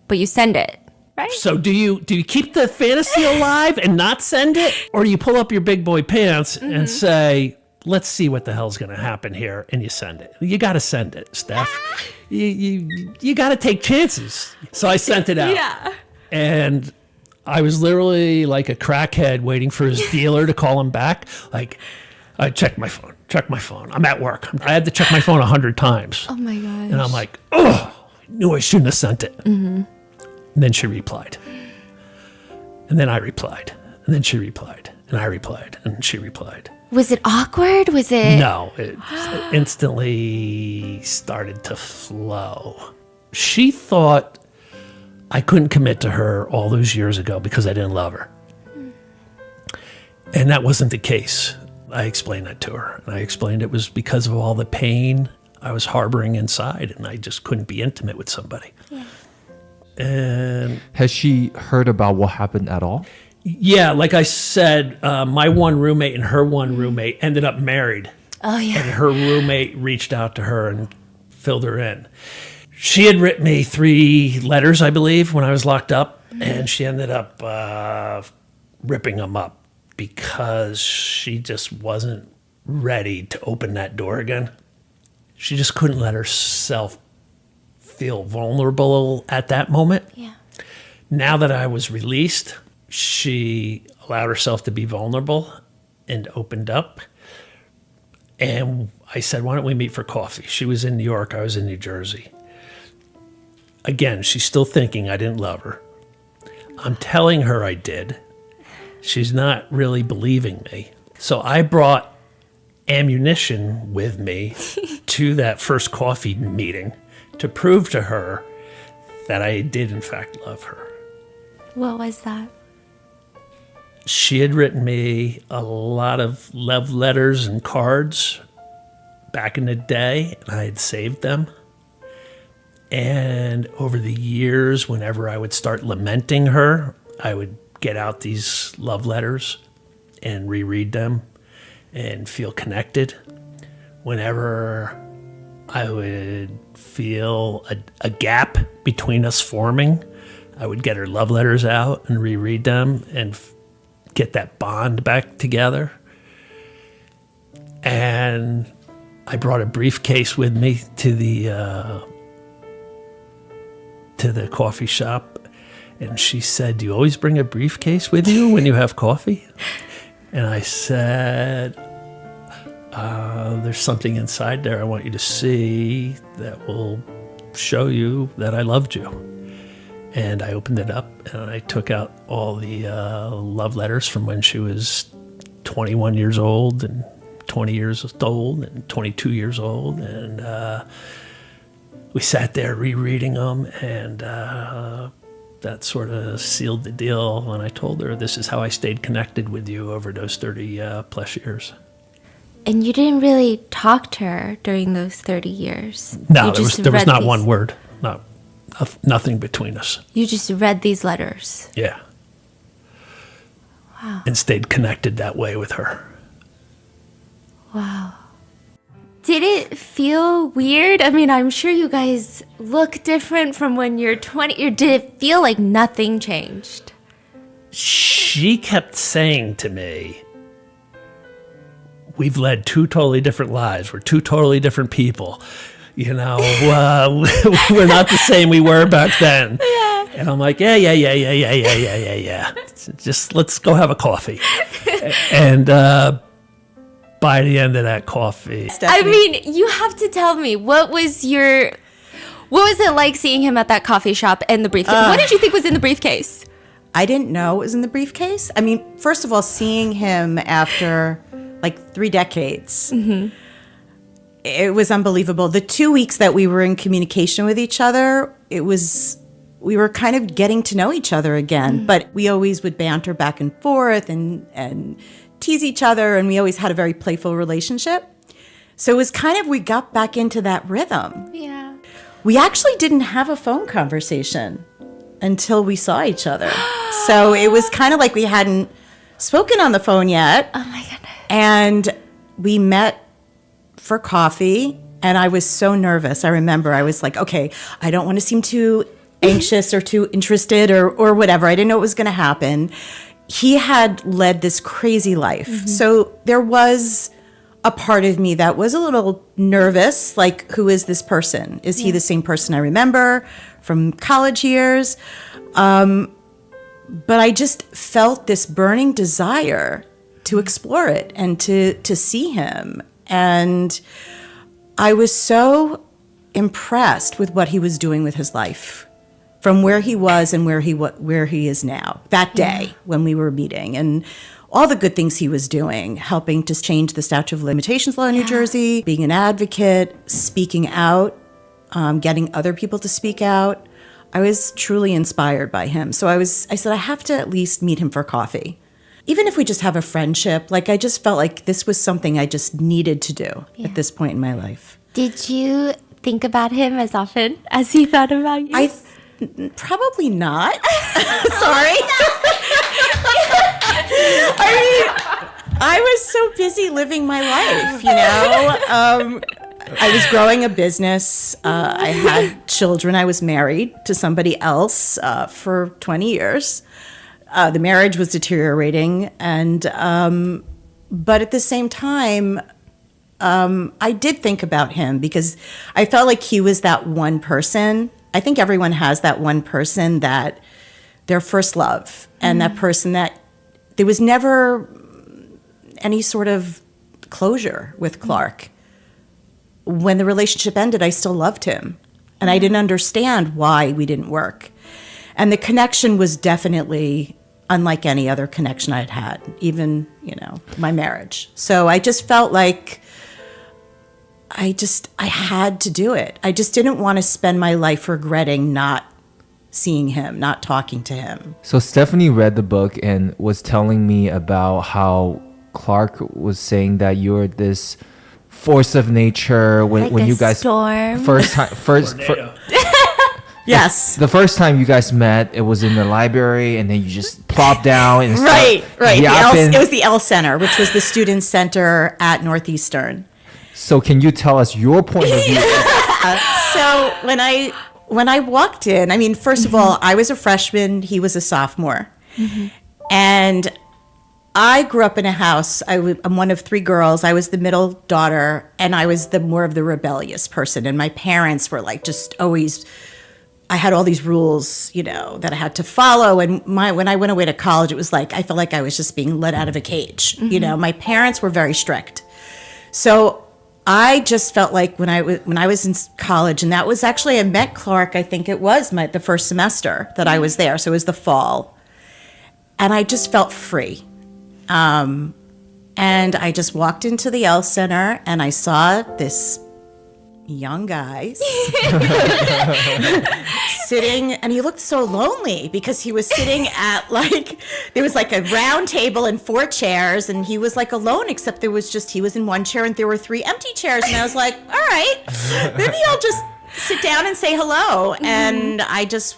But you send it, right? So do you keep the fantasy alive and not send it? Or do you pull up your big boy pants and say, let's see what the hell's going to happen here, and you send it? You got to send it, Steph. You got to take chances. So I sent it out. Yeah. And I was literally like a crackhead waiting for his dealer to call him back. Like, I check my phone. I'm at work. I had to check my phone 100 times. Oh my gosh. And I'm like, oh, I knew I shouldn't have sent it. And then she replied. And then I replied. And then she replied. And I replied. And she replied. Was it awkward? Was it? No, it instantly started to flow. She thought I couldn't commit to her all those years ago because I didn't love her. And that wasn't the case. I explained that to her. And I explained it was because of all the pain I was harboring inside, and I just couldn't be intimate with somebody. Yeah. And Has she heard about what happened at all? yeah, like I said, my one roommate and her one roommate ended up married. Oh, yeah. And her roommate reached out to her and filled her in. She had written me 3 letters, I believe, when I was locked up, and she ended up ripping them up because she just wasn't ready to open that door again. She just couldn't let herself feel vulnerable at that moment. Yeah. Now that I was released, she allowed herself to be vulnerable and opened up. And I said, why don't we meet for coffee? She was in New York. I was in New Jersey. Again, she's still thinking I didn't love her. I'm telling her I did. She's not really believing me. So I brought ammunition with me to that first coffee meeting to prove to her that I did, in fact, love her. What was that? She had written me a lot of love letters and cards back in the day, and I had saved them. And over the years, whenever I would start lamenting her, I would get out these love letters and reread them and feel connected. Whenever I would feel a gap between us forming, I would get her love letters out and reread them and get that bond back together. And I brought a briefcase with me to the coffee shop, and she said, do you always bring a briefcase with you when you have coffee? And I said, there's something inside there I want you to see that will show you that I loved you. And I opened it up, and I took out all the love letters from when she was 21 years old and 20 years old and 22 years old. And we sat there rereading them, and that sort of sealed the deal. And I told her, this is how I stayed connected with you over those 30 plus years. And you didn't really talk to her during those 30 years. No, You there was, just there was read not these- one word. No, nothing between us. You just read these letters. Yeah. Wow. And stayed connected that way with her. Wow. Did it feel weird? I mean, I'm sure you guys look different from when you're 20. Or did it feel like nothing changed? She kept saying to me, we've led two totally different lives. We're two totally different people. You know, we're not the same we were back then. Yeah. And I'm like, yeah. Just let's go have a coffee. And by the end of that coffee, I mean, you have to tell me, what was it like seeing him at that coffee shop and the briefcase? What did you think was in the briefcase? I didn't know it was in the briefcase. I mean, first of all, seeing him after like 3 decades, it was unbelievable. The 2 weeks that we were in communication with each other, we were kind of getting to know each other again. But we always would banter back and forth and tease each other, and we always had a very playful relationship. So it was kind of, we got back into that rhythm. Yeah. We actually didn't have a phone conversation until we saw each other. So it was kind of like we hadn't spoken on the phone yet. Oh my goodness. And we met for coffee, and I was so nervous. I remember I was like, okay, I don't want to seem too anxious or too interested or whatever. I didn't know what was going to happen. He had led this crazy life. So there was a part of me that was a little nervous, like, who is this person? Is he the same person I remember from college years? But I just felt this burning desire to explore it and to see him. And I was so impressed with what he was doing with his life, from where he was and where he is now, that day when we were meeting, and all the good things he was doing, helping to change the statute of limitations law in New Jersey, being an advocate, speaking out, getting other people to speak out. I was truly inspired by him. So I said, I have to at least meet him for coffee. Even if we just have a friendship, like, I just felt like this was something I just needed to do at this point in my life. Did you think about him as often as he thought about you? Probably not. Sorry. I mean, I was so busy living my life, you know? I was growing a business. I had children. I was married to somebody else for 20 years. The marriage was deteriorating. But at the same time, I did think about him because I felt like he was that one person. I think everyone has that one person that their first love, and that person that there was never any sort of closure with Clark. When the relationship ended, I still loved him, and I didn't understand why we didn't work. And the connection was definitely unlike any other connection I'd had, even, my marriage. So I just felt like I had to do it. I just didn't want to spend my life regretting not seeing him, not talking to him. So Stephanie read the book and was telling me about how Clark was saying that you're this force of nature when you guys storm. Yes. The first time you guys met, it was in the library, and then you just plopped down and right. It was the L Center, which was the student center at Northeastern. So can you tell us your point of view? So when I walked in, I mean, first of all, I was a freshman, he was a sophomore. And I grew up in a house. I'm one of 3 girls. I was the middle daughter, and I was more of the rebellious person. And my parents were like just always, I had all these rules, that I had to follow. And when I went away to college, it was like, I felt like I was just being let out of a cage. My parents were very strict. So I just felt like when I was in college, and that was actually, I met Clark, I think it was the first semester that I was there. So it was the fall. And I just felt free. And I just walked into the L Center, and I saw this young guys sitting, and he looked so lonely because he was sitting at there was a round table and 4 chairs, and he was alone, except he was in one chair and there were 3 empty chairs, and I was like, all right, maybe I'll just sit down and say hello. And I just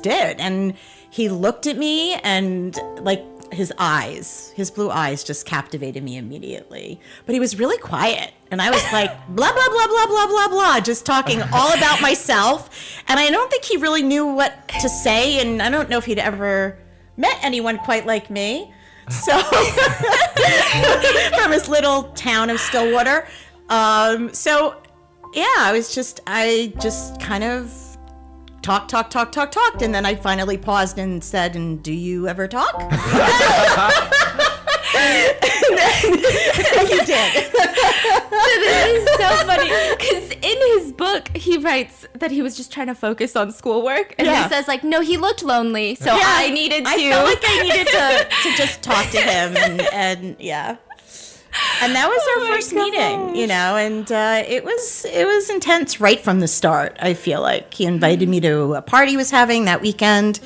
did, and he looked at me, and his blue eyes just captivated me immediately. But he was really quiet. And I was like, blah, blah, blah, blah, blah, blah, blah, just talking all about myself. And I don't think he really knew what to say. And I don't know if he'd ever met anyone quite like me. So, from his little town of Stillwater. So, yeah, I just kind of talked, and then I finally paused and said, "And do you ever talk?" And then you did. This is so funny because in his book he writes that he was just trying to focus on schoolwork, and he says no, he looked lonely, so I needed to. I felt like I needed to just talk to him, and yeah. And that was our first meeting, and it was intense right from the start. I feel like he invited me to a party he was having that weekend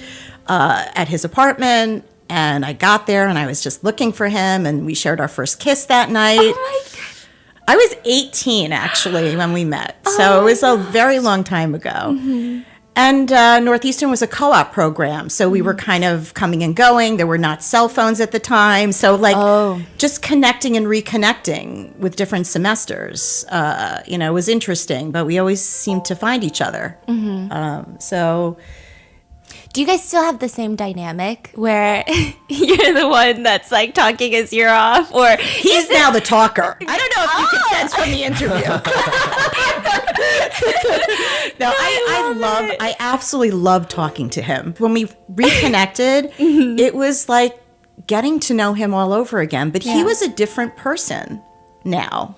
at his apartment, and I got there and I was just looking for him, and we shared our first kiss that night. Oh my God. I was 18 actually when we met, so it was a very long time ago. Mm-hmm. And Northeastern was a co-op program, so we were kind of coming and going. There were not cell phones at the time, so just connecting and reconnecting with different semesters, was interesting. But we always seemed to find each other. Mm-hmm. Do you guys still have the same dynamic where you're the one that's like talking his ear off, or he's now the talker? I don't know if you could sense from the interview. No, I absolutely love talking to him. When we reconnected, it was like getting to know him all over again. But he was a different person now.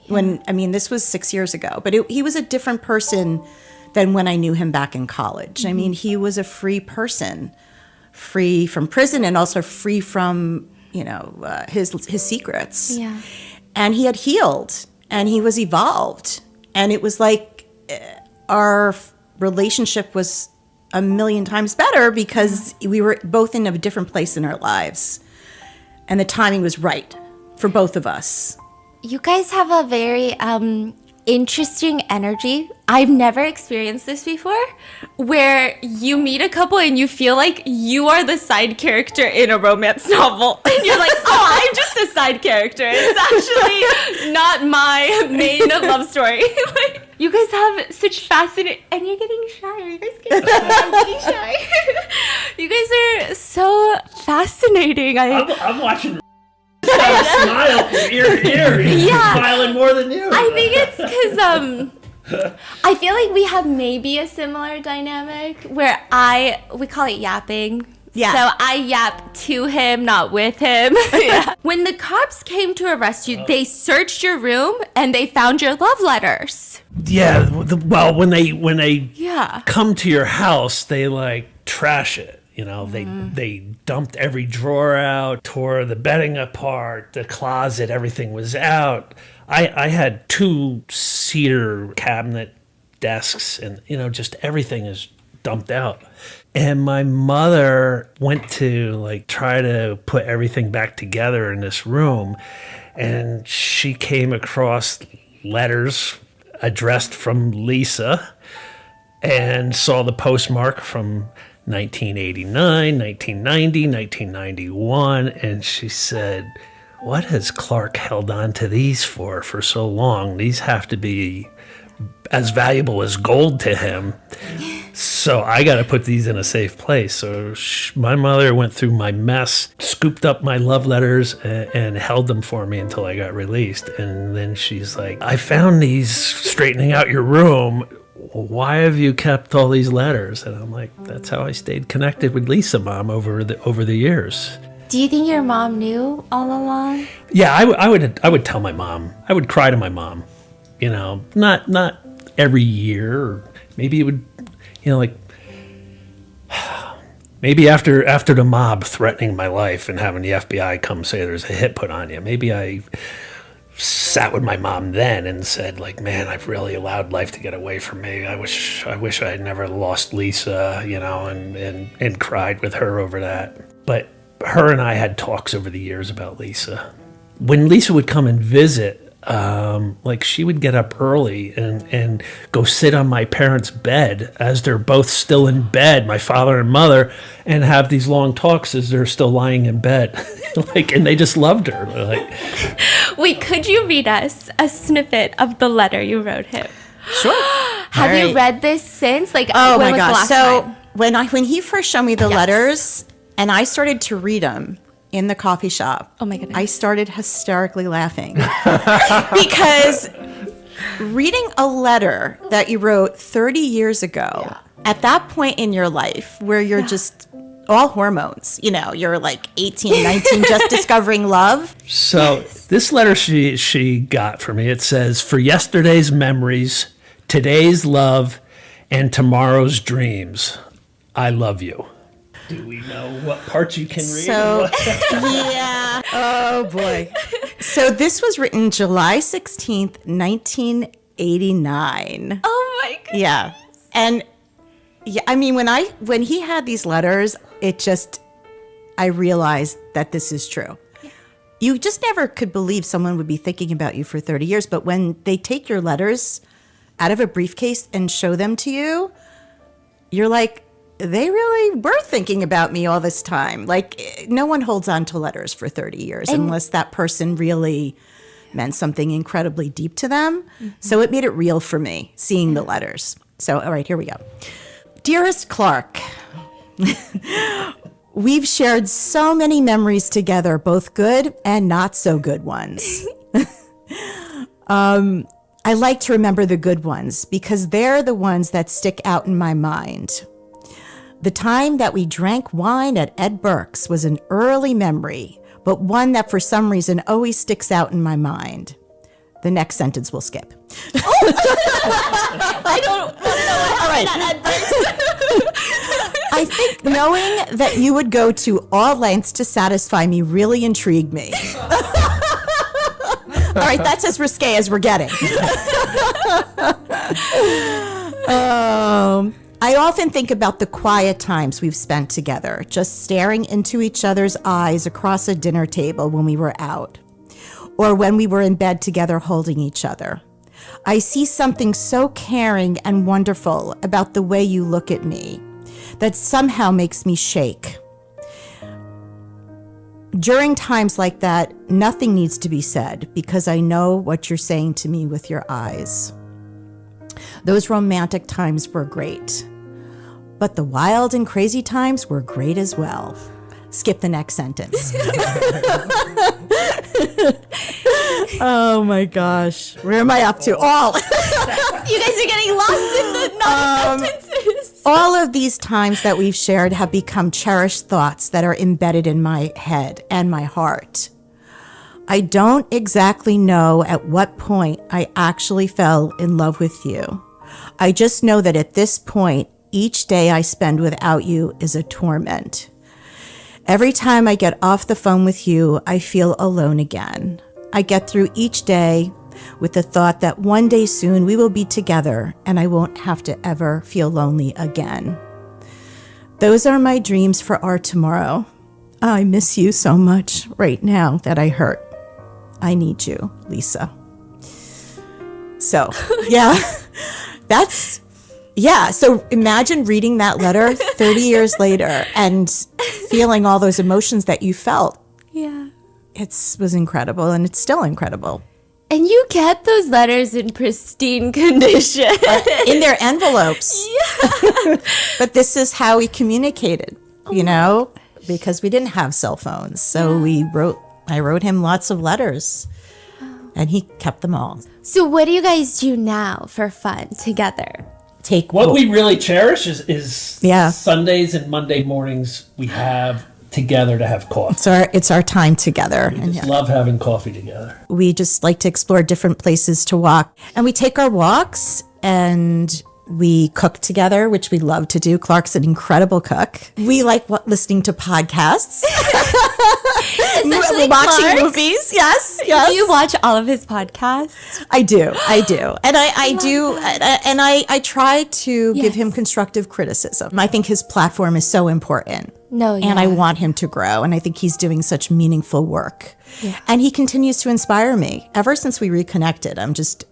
This was 6 years ago, but he was a different person than when I knew him back in college. I mean, he was a free person, free from prison and also free from, his secrets. Yeah. And he had healed and he was evolved. And it was like our relationship was a million times better because we were both in a different place in our lives. And the timing was right for both of us. You guys have a very interesting energy. I've never experienced this before, where you meet a couple and you feel like you are the side character in a romance novel. And you're like, oh, I'm just a side character. It's actually not my main love story. Like, you guys have such fascinating... And you're getting shy. Are you guys getting shy? I'm getting shy. You guys are so fascinating. I'm watching... smile from ear to ear. He's smiling more than you. I think it's because I feel like we have maybe a similar dynamic where we call it yapping. Yeah. So I yap to him, not with him. Yeah. When the cops came to arrest you, they searched your room and they found your love letters. Yeah. When they come to your house, they trash it. They dumped every drawer out, tore the bedding apart, the closet, everything was out. I had 2 cedar cabinet desks and, just everything is dumped out. And my mother went to try to put everything back together in this room. And she came across letters addressed from Lisa and saw the postmark from 1989, 1990, 1991, and she said, what has Clark held on to these for so long? These have to be as valuable as gold to him. So I got to put these in a safe place. So my mother went through my mess, scooped up my love letters, and held them for me until I got released. And then she's like, I found these straightening out your room. Why have you kept all these letters? And I'm like, that's how I stayed connected with Lisa, Mom, over the years. Do you think your mom knew all along? Yeah, I would tell my mom. I would cry to my mom. Not every year, or maybe it would, maybe after the mob threatening my life and having the FBI come say there's a hit put on you. Maybe I sat with my mom then and said, like, man, I've really allowed life to get away from me. I wish I had never lost Lisa, you know, and cried with her over that. But her and I had talks over the years about Lisa. When Lisa would come and visit, like she would get up early and go sit on my parents' bed as they're both still in bed, my father and mother, and have these long talks as they're still lying in bed. Like, and they just loved her. Like, Wait, could you read us a snippet of the letter you wrote him? Sure. Have you read this since? Like, Oh when my was the gosh. last So time? when he first showed me the letters and I started to read them in the coffee shop. Oh my goodness. I started hysterically laughing because reading a letter that you wrote 30 years ago at that point in your life where you're just all hormones, you know, you're like 18, 19, just discovering love. so this letter she got for me, it says, for yesterday's memories, today's love, and tomorrow's dreams, I love you. Do we know what parts you can read? So, yeah. Oh, boy. So this was written July 16th, 1989. Oh my god. Yeah. And yeah, I mean, when he had these letters, I realized that this is true. You just never could believe someone would be thinking about you for 30 years. But when they take your letters out of a briefcase and show them to you, you're like, they really were thinking about me all this time. Like, no one holds on to letters for 30 years unless that person really meant something incredibly deep to them. So it made it real for me, seeing the letters. So, all right, here we go. Dearest Clark, we've shared so many memories together, both good and not so good ones. I like to remember the good ones because they're the ones that stick out in my mind. The time that we drank wine at Ed Burke's was an early memory, but one that for some reason always sticks out in my mind. The next sentence we'll skip. I don't want to know what happened at Ed I think knowing that you would go to all lengths to satisfy me really intrigued me. All right, that's as risque as we're getting. I often think about the quiet times we've spent together, just staring into each other's eyes across a dinner table when we were out, or when we were in bed together holding each other. I see something so caring and wonderful about the way you look at me that somehow makes me shake. During times like that, nothing needs to be said because I know what you're saying to me with your eyes. Those romantic times were great, but the wild and crazy times were great as well. Skip the next sentence. Oh my gosh. Where am I up to? All. You guys are getting lost in the non-sentences. All of these times that we've shared have become cherished thoughts that are embedded in my head and my heart. I don't exactly know at what point I actually fell in love with you. I just know that at this point, each day I spend without you is a torment. Every time I get off the phone with you, I feel alone again. I get through each day with the thought that one day soon we will be together and I won't have to ever feel lonely again. Those are my dreams for our tomorrow. I miss you so much right now that I hurt. I need you, Lisa. So, yeah, so imagine reading that letter 30 years later and feeling all those emotions that you felt. Yeah. It was incredible, and it's still incredible. And you kept those letters in pristine condition. In their envelopes. Yeah. But this is how we communicated, you know, because we didn't have cell phones. So I wrote him lots of letters, and he kept them all. So what do you guys do now for fun together? What we really cherish is Sundays and Monday mornings we have together to have coffee. It's our time together. We just love having coffee together. We just like to explore different places to walk. And we take our walks and we cook together, which we love to do. Clark's an incredible cook. We like listening to podcasts. Especially watching Clark's. movies. Yes, yes. Do you watch all of his podcasts? I do, and I try to give him constructive criticism. I think his platform is so important. No, And I want him to grow, and I think he's doing such meaningful work. Yeah. And he continues to inspire me. Ever since we reconnected,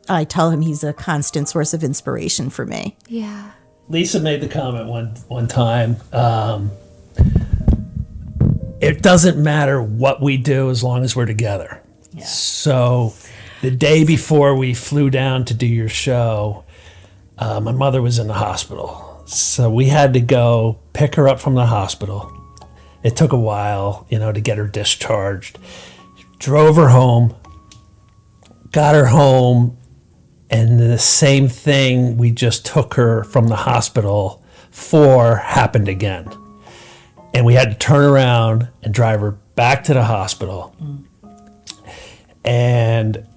I tell him he's a constant source of inspiration for me. Yeah. Lisa made the comment one time. It doesn't matter what we do as long as we're together. Yeah. So the day before we flew down to do your show, my mother was in the hospital. So we had to go pick her up from the hospital. It took a while, to get her discharged. Drove her home, got her home, and the same thing we just took her from the hospital for happened again. And we had to turn around and drive her back to the hospital. And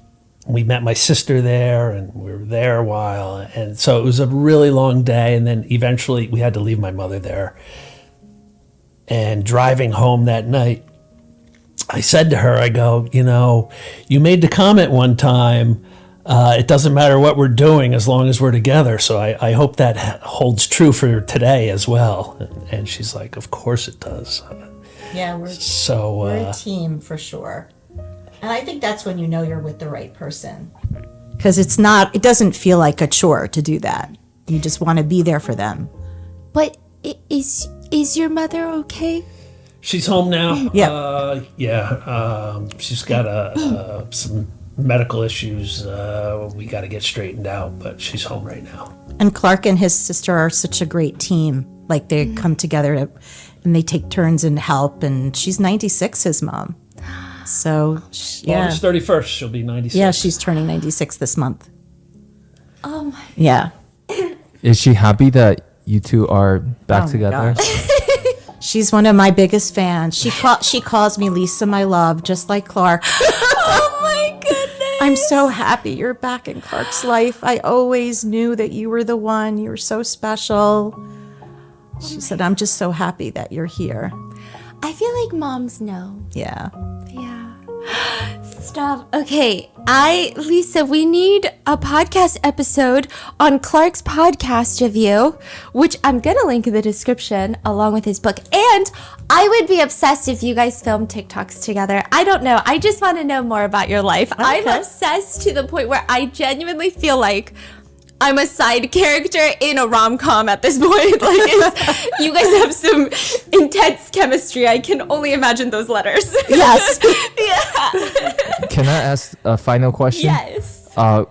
we met my sister there, and we were there a while. And so it was a really long day. And then eventually we had to leave my mother there. And driving home that night, I said to her, I go, you made the comment one time, it doesn't matter what we're doing as long as we're together. So I hope that holds true for today as well. And she's like, of course it does. Yeah, we're a team for sure. And I think that's when you know you're with the right person. Because it doesn't feel like a chore to do that. You just want to be there for them. But is your mother okay? She's home now. Yeah. She's got some medical issues we got to get straightened out, but she's home right now. And Clark and his sister are such a great team. Like they come together and they take turns and help. And she's 96, his mom. So, August 31st, she'll be 96. Yeah, she's turning 96 this month. Oh my. Yeah. Is she happy that you two are back together? She's one of my biggest fans. She calls me Lisa, my love, just like Clark. Oh my goodness. I'm so happy you're back in Clark's life. I always knew that you were the one. You were so special. She said, I'm just so happy that you're here. I feel like moms know. Yeah. Yeah. Stop. Okay. Lisa, we need a podcast episode on Clark's podcast review, which I'm going to link in the description along with his book. And I would be obsessed if you guys filmed TikToks together. I don't know. I just want to know more about your life. Okay. I'm obsessed to the point where I genuinely feel like I'm a side character in a rom-com at this point. Like, you guys have some intense chemistry. I can only imagine those letters. Yes. Yeah. Can I ask a final question? Yes.